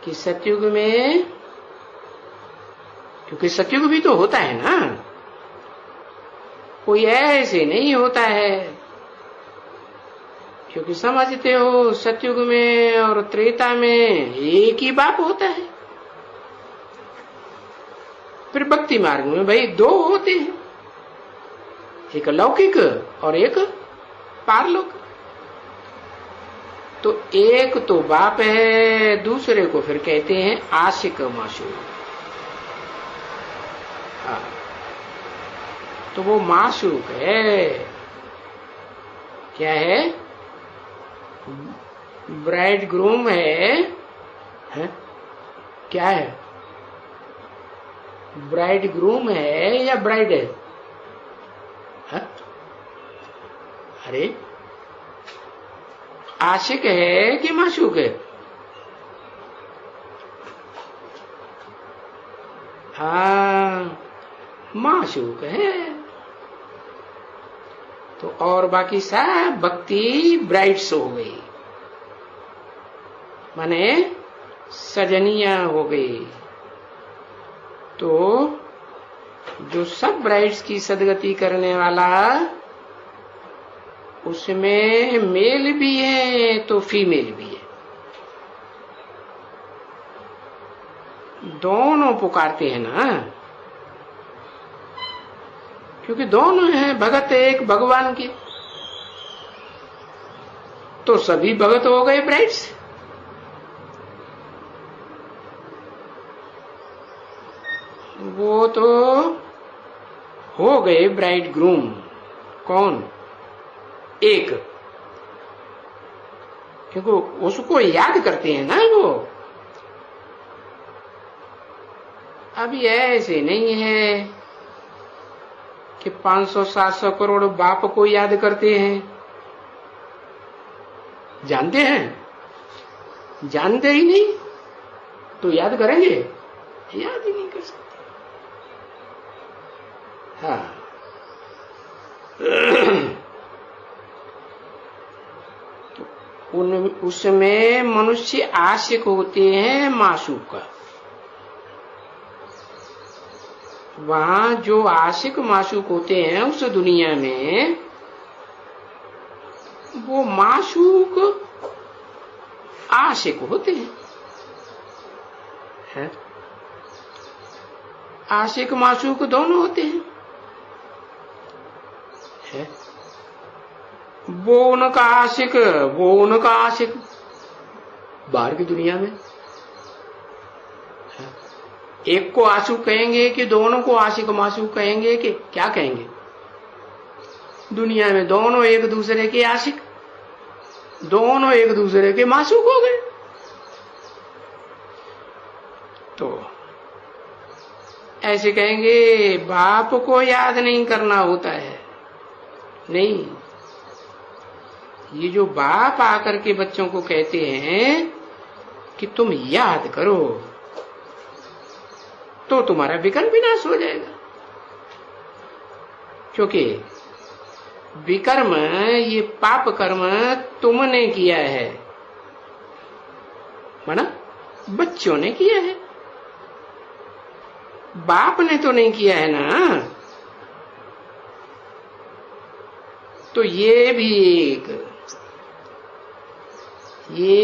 कि सतयुग में, क्योंकि सतयुग भी तो होता है ना, कोई ऐसे नहीं होता है। क्योंकि समझते हो सतयुग में और त्रेता में एक ही बाप होता है। फिर भक्ति मार्ग में भाई दो होते हैं, एक लौकिक और एक पारलौकिक। तो एक तो बाप है, दूसरे को फिर कहते हैं आशिक माशूक। तो वो माशूक है, क्या है? ब्राइड ग्रूम है? क्या है? ब्राइड ग्रूम है या ब्राइड है? अरे आशिक है कि माशूक है? हाँ, माशूक है। तो और बाकी सब भक्ति ब्राइड्स हो गई, माने सजनिया हो गई। तो जो सब ब्राइड्स की सदगति करने वाला, उसमें मेल भी है तो फीमेल भी है। दोनों पुकारते हैं ना, क्योंकि दोनों हैं भगत एक भगवान के। तो सभी भगत हो गए ब्राइड्स। वो तो हो गए ब्राइड ग्रूम। कौन? एक, क्योंकि उसको याद करते हैं ना वो। अभी ऐसे नहीं है कि 500-700 करोड़ बाप को याद करते हैं। जानते हैं? जानते ही नहीं तो याद करेंगे? याद ही नहीं कर सकते। हाँ तो उसमें मनुष्य आशिक होते हैं माशूक का। वहां जो आशिक माशूक होते हैं उस दुनिया में, वो माशूक आशिक होते हैं। आशिक माशूक दोनों होते हैं। वो उनका आशिक, वो उनका आशिक बाहर की दुनिया में। एक को आशिक कहेंगे कि दोनों को आशिक माशूक कहेंगे कि क्या कहेंगे? दुनिया में दोनों एक दूसरे के आशिक, दोनों एक दूसरे के माशूक हो गए। तो ऐसे कहेंगे बाप को याद नहीं करना होता है। नहीं, ये जो बाप आकर के बच्चों को कहते हैं कि तुम याद करो, तो तुम्हारा विकर्म विनाश हो जाएगा। क्योंकि विकर्म, ये पाप कर्म तुमने किया है, माना बच्चों ने किया है, बाप ने तो नहीं किया है ना। तो ये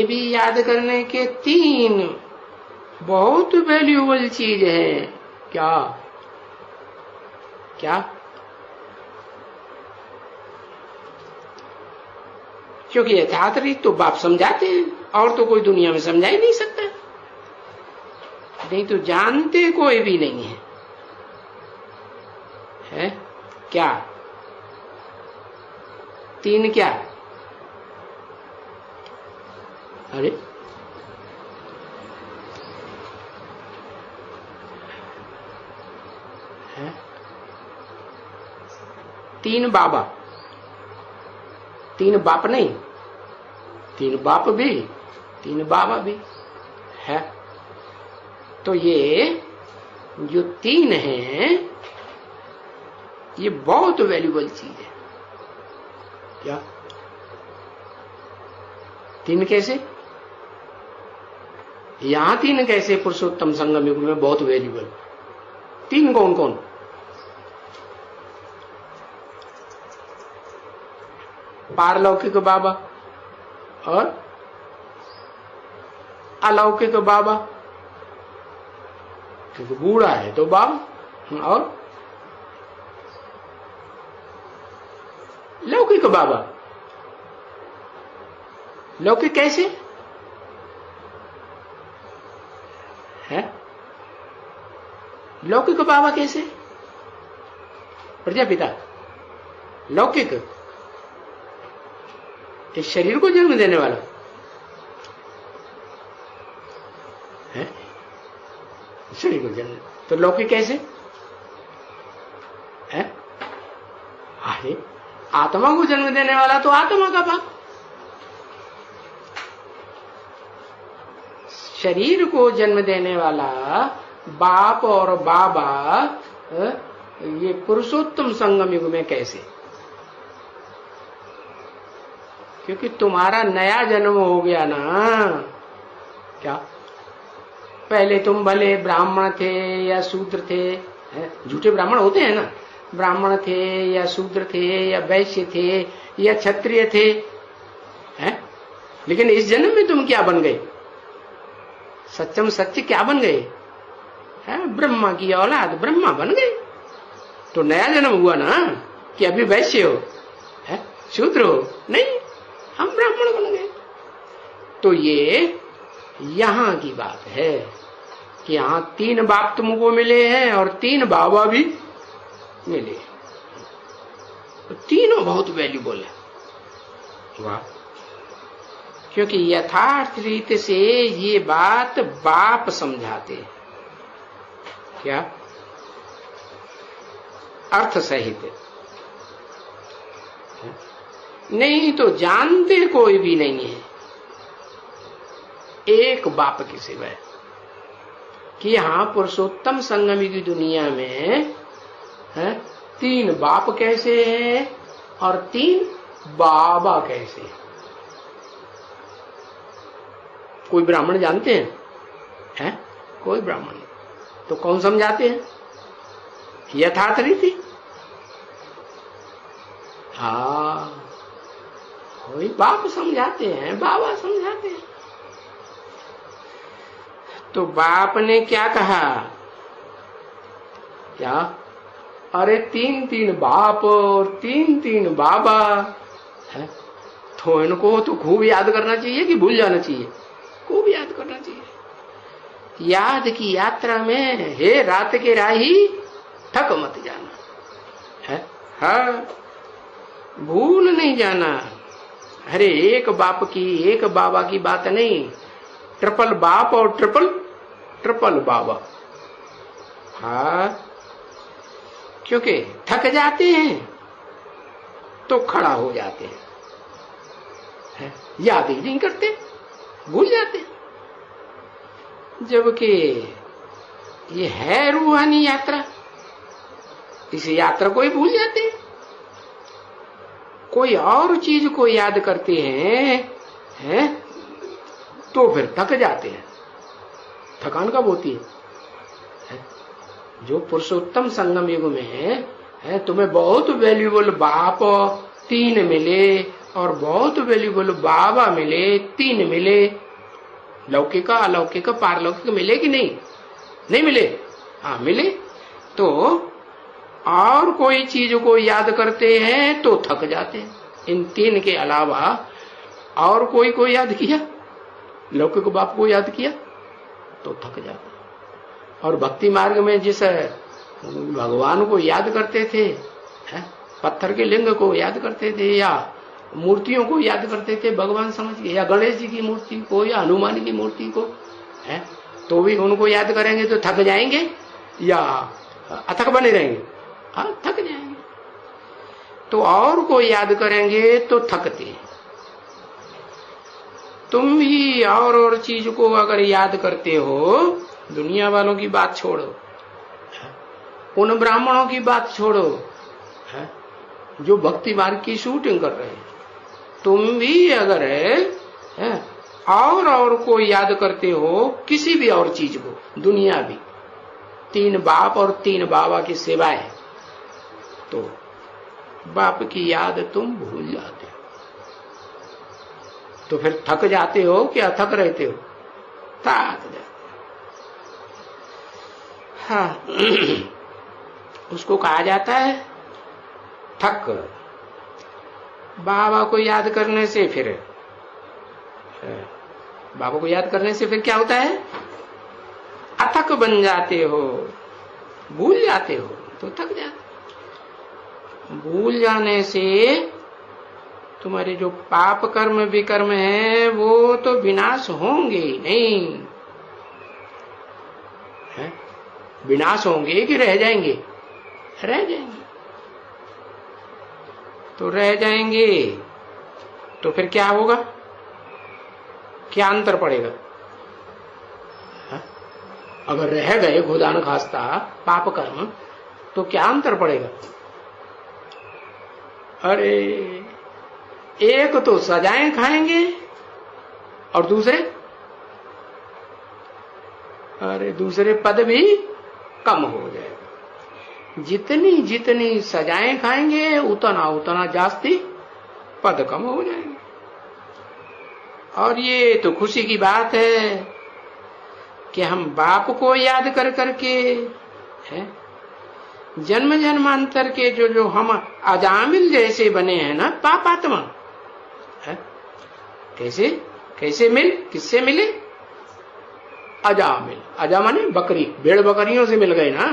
भी याद करने के 3 बहुत वैल्यूएबल चीज है। क्या क्या? क्योंकि यथार्थ रीत तो बाप समझाते हैं, और तो कोई दुनिया में समझा ही नहीं सकता। नहीं तो जानते कोई भी नहीं है क्या? 3 क्या? अरे है 3 बाबा, 3 बाप नहीं, 3 बाप भी, 3 बाबा भी है। तो ये जो 3 हैं, ये बहुत वैल्यूबल चीज है। क्या? 3 कैसे? यहां 3 कैसे पुरुषोत्तम संगम युग में बहुत वैल्यूबल? 3 कौन कौन? पारलौकिक बाबा और अलौकिक बाबा, क्योंकि बूढ़ा है तो बाबा, और लौकिक बाबा। लौकिक कैसे है? लौकिक बाबा कैसे? प्रजापिता लौकिक, इस शरीर को जन्म देने वाला है, शरीर को जन्म, तो लौकिक कैसे है? अरे आत्मा को जन्म देने वाला तो आत्मा का बाप, शरीर को जन्म देने वाला बाप और बाबा ये पुरुषोत्तम संगम युग में कैसे? क्योंकि तुम्हारा नया जन्म हो गया ना। क्या? पहले तुम भले ब्राह्मण थे या शूद्र थे, झूठे ब्राह्मण होते हैं ना, ब्राह्मण थे या शूद्र थे या वैश्य थे या क्षत्रिय थे, हैं? लेकिन इस जन्म में तुम क्या बन गए? सच्चम सत्य क्या बन गए? ब्रह्मा की औलाद, ब्रह्मा बन गए। तो नया जन्म हुआ ना, कि अभी वैश्य हो, शूद्र हो? नहीं, हम ब्राह्मण बन गए। तो ये यहां की बात है कि यहां 3 बाप तुमको मिले हैं और 3 बाबा भी मिले, तो तीनों बहुत वैल्यूबल है। वाह! क्योंकि यथार्थ रीत से ये बात बाप समझाते हैं। क्या? अर्थ सहित, नहीं तो जानते कोई भी नहीं है एक बाप के सिवाय, कि यहां पुरुषोत्तम संगम की दुनिया में 3 बाप कैसे हैं और 3 बाबा कैसे हैं। कोई ब्राह्मण जानते हैं? कोई ब्राह्मण नहीं। तो कौन समझाते हैं? यथार्थ रीति। हाँ, कोई बाप समझाते हैं, बाबा समझाते हैं। तो बाप ने क्या कहा? क्या? अरे 3 बाप और 3 बाबा है, तो इनको तो खूब याद करना चाहिए कि भूल जाना चाहिए? खूब याद करना चाहिए। याद की यात्रा में हे रात के राही थक मत जाना है। हाँ, भूल नहीं जाना। अरे एक बाप की, एक बाबा की बात नहीं, ट्रिपल बाप और ट्रिपल बाबा। हाँ, क्योंकि थक जाते हैं तो खड़ा हो जाते हैं, है, याद ही नहीं करते, भूल जाते। जबकि ये है रूहानी यात्रा, इस यात्रा को ही भूल जाते हैं। कोई और चीज को याद करते हैं तो फिर थक जाते हैं। थकान कब होती है? जो पुरुषोत्तम संगम युग में है तुम्हें बहुत वैल्यूबल बाप 3 मिले और बहुत वैल्यूबल बाबा मिले 3 मिले, लौकिक अलौकिक पारलौकिक मिले कि नहीं? नहीं मिले? हाँ मिले। तो और कोई चीज को याद करते हैं तो थक जाते हैं। इन 3 के अलावा और कोई को याद किया, लौकिक बाप को याद किया तो थक जाते। और भक्ति मार्ग में जिस भगवान को याद करते थे, पत्थर के लिंग को याद करते थे या मूर्तियों को याद करते थे भगवान समझ के, या गणेश जी की मूर्ति को या हनुमान की मूर्ति को, तो भी उनको याद करेंगे तो थक जाएंगे या अथक बने रहेंगे? हाँ, थक जाएंगे। तो और को याद करेंगे तो थकते हैं। तुम भी और चीज को अगर याद करते हो, दुनिया वालों की बात छोड़ो, उन ब्राह्मणों की बात छोड़ो जो भक्ति मार्ग की शूटिंग कर रहे हैं, तुम भी अगर और को याद करते हो, किसी भी और चीज को, दुनिया भी, 3 बाप और 3 बाबा की सेवाएं, तो बाप की याद तुम भूल जाते हो। तो फिर थक जाते हो कि अथक रहते हो? थक जाते। हाँ उसको कहा जाता है थक। बाबा को याद करने से फिर क्या होता है? अथक बन जाते हो, भूल जाते हो तो थक जाते। भूल जाने से तुम्हारे जो पाप कर्म विकर्म है वो तो विनाश होंगे ही नहीं। विनाश होंगे कि रह जाएंगे? रह जाएंगे। तो रह जाएंगे तो फिर क्या होगा? क्या अंतर पड़ेगा? अगर रह गए खुदा न खास्ता पाप कर्म, तो क्या अंतर पड़ेगा? अरे एक तो सजाएं खाएंगे और दूसरे पद भी कम हो जाएगा। जितनी जितनी सजाएं खाएंगे उतना जास्ती पद कम हो जाएंगे। और ये तो खुशी की बात है कि हम बाप को याद कर करके जन्म जन्मांतर के जो हम अजामिल जैसे बने हैं ना, पापात्मा कैसे किससे मिले? अजामिल। अजा माने बकरी, भेड़ बकरियों से मिल गए ना,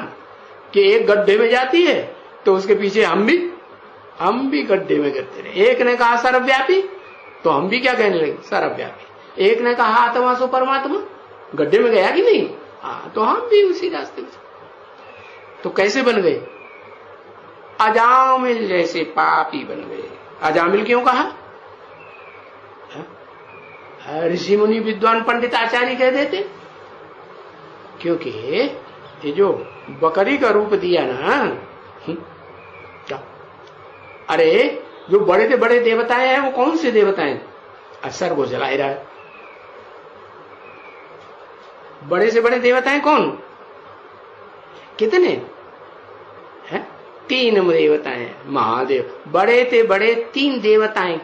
कि एक गड्ढे में जाती है तो उसके पीछे हम भी गड्ढे में गिरते रहे। एक ने कहा सर्वव्यापी तो हम भी क्या कहने लगे? सर्वव्यापी। एक ने कहा आत्मा सो परमात्मा, गड्ढे में गया कि नहीं? हाँ, तो हम भी उसी रास्ते में। तो कैसे बन गए? अजामिल जैसे पापी बन गए। अजामिल क्यों कहा? ऋषि मुनि विद्वान पंडित आचार्य कह देते, क्योंकि ये जो बकरी का रूप दिया ना, क्या? अरे जो बड़े से बड़े देवताएं हैं वो कौन से देवताएं? असर वो जला रहा है। बड़े से बड़े देवताएं कौन? कितने हैं? 3 देवताएं। महादेव बड़े थे, बड़े 3 देवताएं।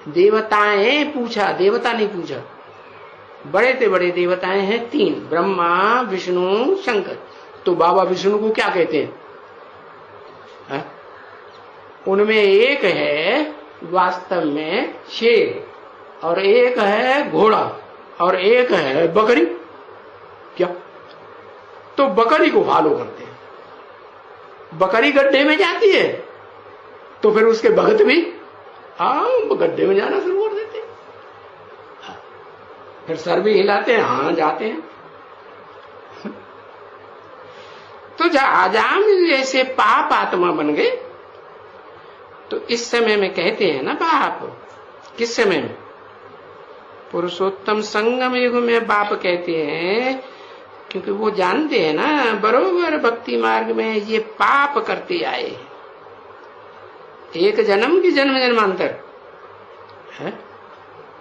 देवताएं पूछा, देवता नहीं पूछा। बड़े से बड़े देवताएं हैं 3, ब्रह्मा विष्णु शंकर। तो बाबा विष्णु को क्या कहते हैं? उनमें एक है वास्तव में शेर, और एक है घोड़ा, और एक है बकरी। क्या? तो बकरी को फॉलो करते हैं। बकरी गड्ढे में जाती है तो फिर उसके भगत भी गड्ढे में जाना शुरू कर देते हैं। फिर सर भी हिलाते हैं, हाँ जाते हैं। तो अजामिल जैसे पाप आत्मा बन गए। तो इस समय में कहते हैं ना बाप किस समय में? पुरुषोत्तम संगम युग में बाप कहते हैं, क्योंकि वो जानते हैं ना बरोबर भक्ति मार्ग में ये पाप करते आए, एक जन्म की जन्म जन्मांतर है,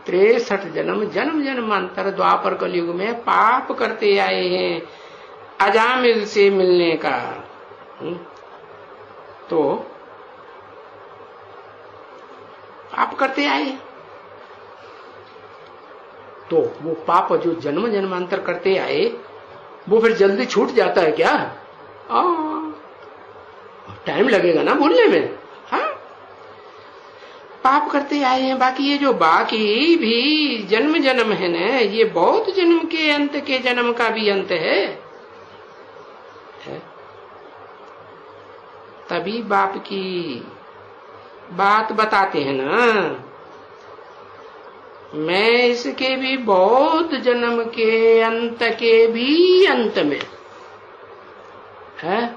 63 जन्म जन्म जन्मांतर द्वापर कलयुग में पाप करते आए हैं अजामिल से मिलने का। तो पाप करते आए, तो वो पाप जो जन्म जन्मांतर करते आए वो फिर जल्दी छूट जाता है क्या? टाइम लगेगा ना भूलने में। हाँ, पाप करते आए हैं। बाकी ये जो बाकी भी जन्म जन्म है ना, ये बहुत जन्म के अंत के जन्म का भी अंत है। तभी बाप की बात बताते हैं ना, मैं इसके भी बहुत जन्म के अंत के भी अंत में है,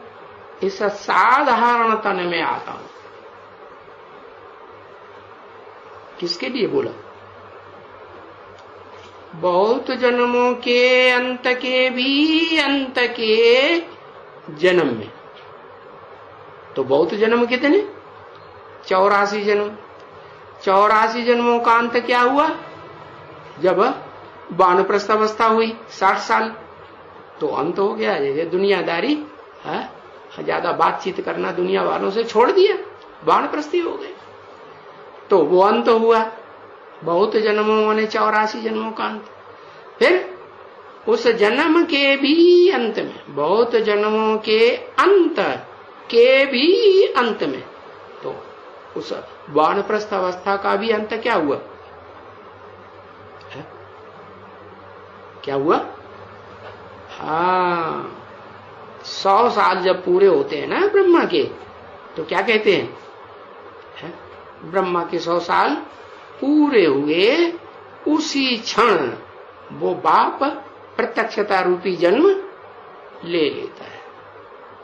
इस साधारण तन में आता हूं। किसके लिए बोला? बहुत जन्मों के अंत के भी अंत के जन्म में। तो बहुत जन्म कितने? 84 जन्म। 84 जन्मों का अंत क्या हुआ? जब वानप्रस्थ अवस्था हुई 60 साल, तो अंत हो गया। जैसे दुनियादारी है, ज्यादा बातचीत करना दुनिया वालों से छोड़ दिया, वानप्रस्थी हो गए, तो वो अंत हुआ। बहुत जन्मों माने 84 जन्मों का अंत। फिर उस जन्म के भी अंत में, बहुत जन्मों के अंत के भी अंत में, तो उस वानप्रस्थ अवस्था का भी अंत क्या हुआ? है? क्या हुआ? हाँ, 100 साल जब पूरे होते हैं ना ब्रह्मा के, तो क्या कहते हैं? है? ब्रह्मा के 100 साल पूरे हुए, उसी क्षण वो बाप प्रत्यक्षता रूपी जन्म ले लेता है।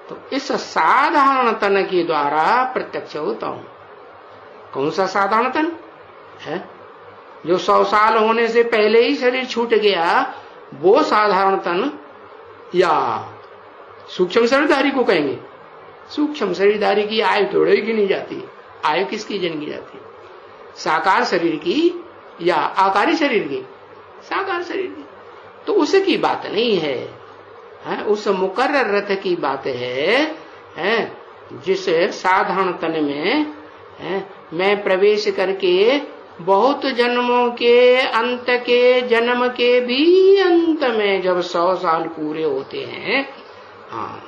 तो इस साधारण तन के द्वारा प्रत्यक्ष होता हूं। कौन सा साधारण तन है? जो 100 साल होने से पहले ही शरीर छूट गया, वो साधारण तन, या सूक्ष्म शरीरधारी को कहेंगे? सूक्ष्म शरीरधारी की आयु थोड़ी गिनी जाती है। आयु किसकी गिनी जाती है? साकार शरीर की या आकारी शरीर की? साकार शरीर की। तो उसकी बात नहीं है, उस मुकर्रर रथ की बात है, जिस साधारण तन में मैं प्रवेश करके बहुत जन्मों के अंत के जन्म के भी अंत में जब 100 साल पूरे होते हैं, हाँ,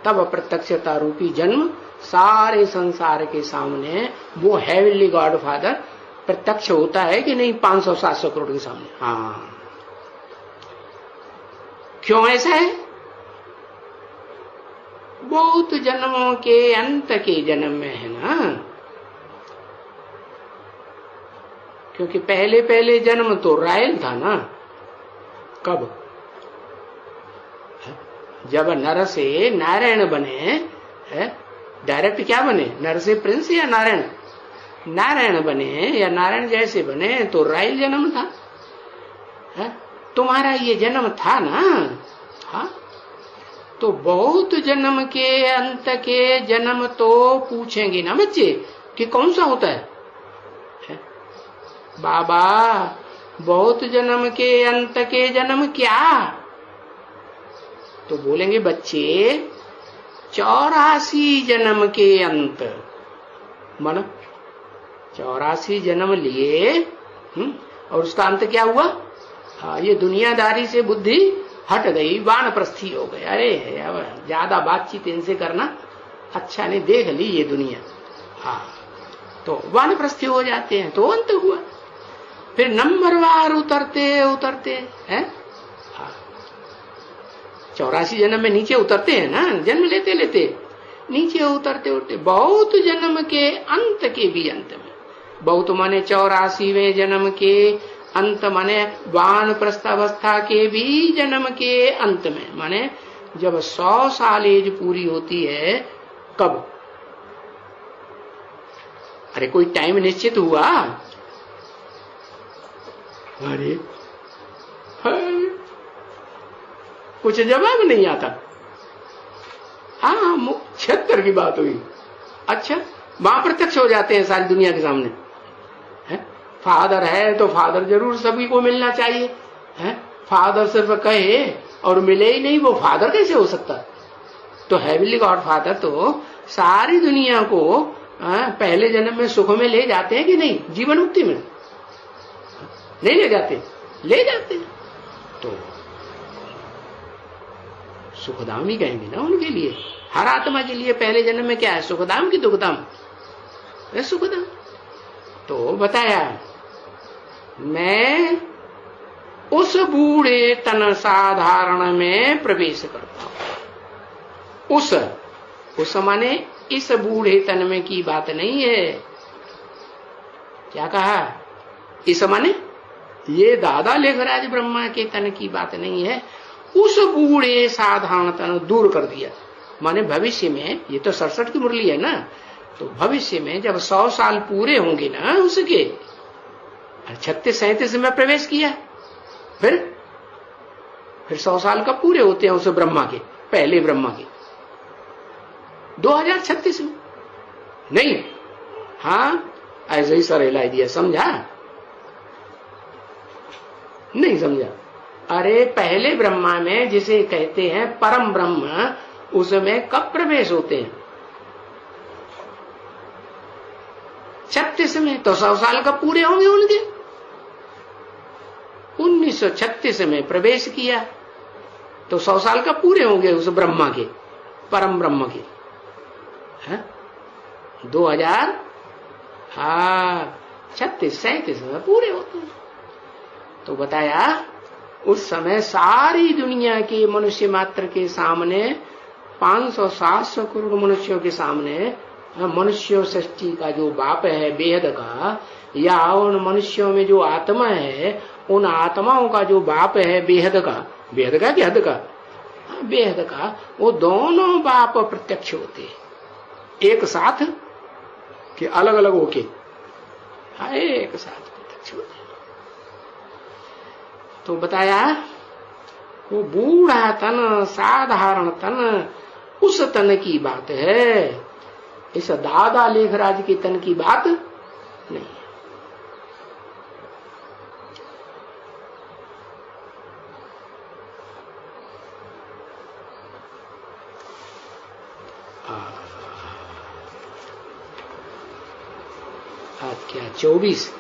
तब प्रत्यक्षता रूपी जन्म सारे संसार के सामने वो हेवनली गॉड फादर प्रत्यक्ष होता है कि नहीं? 500-700 करोड़ के सामने। हाँ, क्यों ऐसा है? बहुत जन्मों के अंत के जन्म में है ना, क्योंकि पहले पहले जन्म तो रायल था ना। कब? जब नर से नारायण बने, डायरेक्ट क्या बने? नर से प्रिंस या नारायण? नारायण बने या नारायण जैसे बने तो रायल जन्म था। तुम्हारा ये जन्म था ना। हाँ, तो बहुत जन्म के अंत के जन्म तो पूछेंगे ना बच्चे कि कौन सा होता है? बाबा बहुत जन्म के अंत के जन्म क्या? तो बोलेंगे बच्चे 84 जन्म के अंत। मन 84 जन्म लिए, और उसका अंत क्या हुआ? हाँ, ये दुनियादारी से बुद्धि हट गई, वानप्रस्थी हो गए। अरे अब ज्यादा बातचीत इनसे करना अच्छा नहीं, देख ली ये दुनिया। हाँ, तो वानप्रस्थी हो जाते हैं, तो अंत हुआ। फिर नंबरवार उतरते उतरते हैं, 84 जन्म में नीचे उतरते हैं ना, जन्म लेते लेते नीचे उतरते उतरते बहुत जन्म के अंत के भी अंत में, बहुत माने 84वें जन्म के अंत माने वानप्रस्थावस्था के भी जन्म के अंत में, माने जब 100 साल एज पूरी होती है, कब? अरे कोई टाइम निश्चित हुआ? अरे कुछ जवाब नहीं आता। हाँ 76 की बात हुई। अच्छा वहां प्रत्यक्ष हो जाते हैं सारी दुनिया के सामने है? फादर है तो फादर जरूर सभी को मिलना चाहिए है? फादर सिर्फ कहे और मिले ही नहीं, वो फादर कैसे हो सकता? तो हेवनली गॉड फादर तो सारी दुनिया को पहले जन्म में सुख में ले जाते हैं कि नहीं? जीवन मुक्ति में नहीं ले जाते? ले जाते हैं। तो सुखधाम ही कहेंगे ना उनके लिए। हर आत्मा के लिए पहले जन्म में क्या है? सुखधाम की दुखधाम? सुखधाम। तो बताया मैं उस बूढ़े तन साधारण में प्रवेश करता हूं। उस माने इस बूढ़े तन में की बात नहीं है। क्या कहा? इस माने ये दादा लेखराज ब्रह्मा के तन की बात नहीं है। उस बूढ़े साधारण तन दूर कर दिया। माने भविष्य में, ये तो 67 की मुरली है ना, तो भविष्य में जब 100 साल पूरे होंगे ना उसके, 36-37 में प्रवेश किया, फिर 100 साल कब पूरे होते हैं उस ब्रह्मा के, पहले ब्रह्मा के? 2036 में नहीं। हाँ ऐसे ही सर हिलाई दिया, समझा? नहीं समझा? अरे पहले ब्रह्मा में जिसे कहते हैं परम ब्रह्म, उसमें कब प्रवेश होते हैं? 36 में। तो 100 साल कब पूरे होंगे उनके? 1936 में प्रवेश किया, तो 100 साल कब पूरे होंगे उस ब्रह्मा के, परम ब्रह्म के? 2000 36-37 में पूरे होते हैं। तो बताया उस समय सारी दुनिया के मनुष्य मात्र के सामने, 500-700 करोड़ मनुष्यों के सामने, मनुष्य सृष्टि का जो बाप है बेहद का, या उन मनुष्यों में जो आत्मा है, उन आत्माओं का जो बाप है बेहद का कि हद का? बेहद का, वो दोनों बाप प्रत्यक्ष होते हैं एक साथ कि अलग अलग होके? एक साथ प्रत्यक्ष होते हैं। तो बताया वो बूढ़ा तन साधारण तन, उस तन की बात है, इस दादा लेखराज के तन की बात नहीं है। आज क्या 24?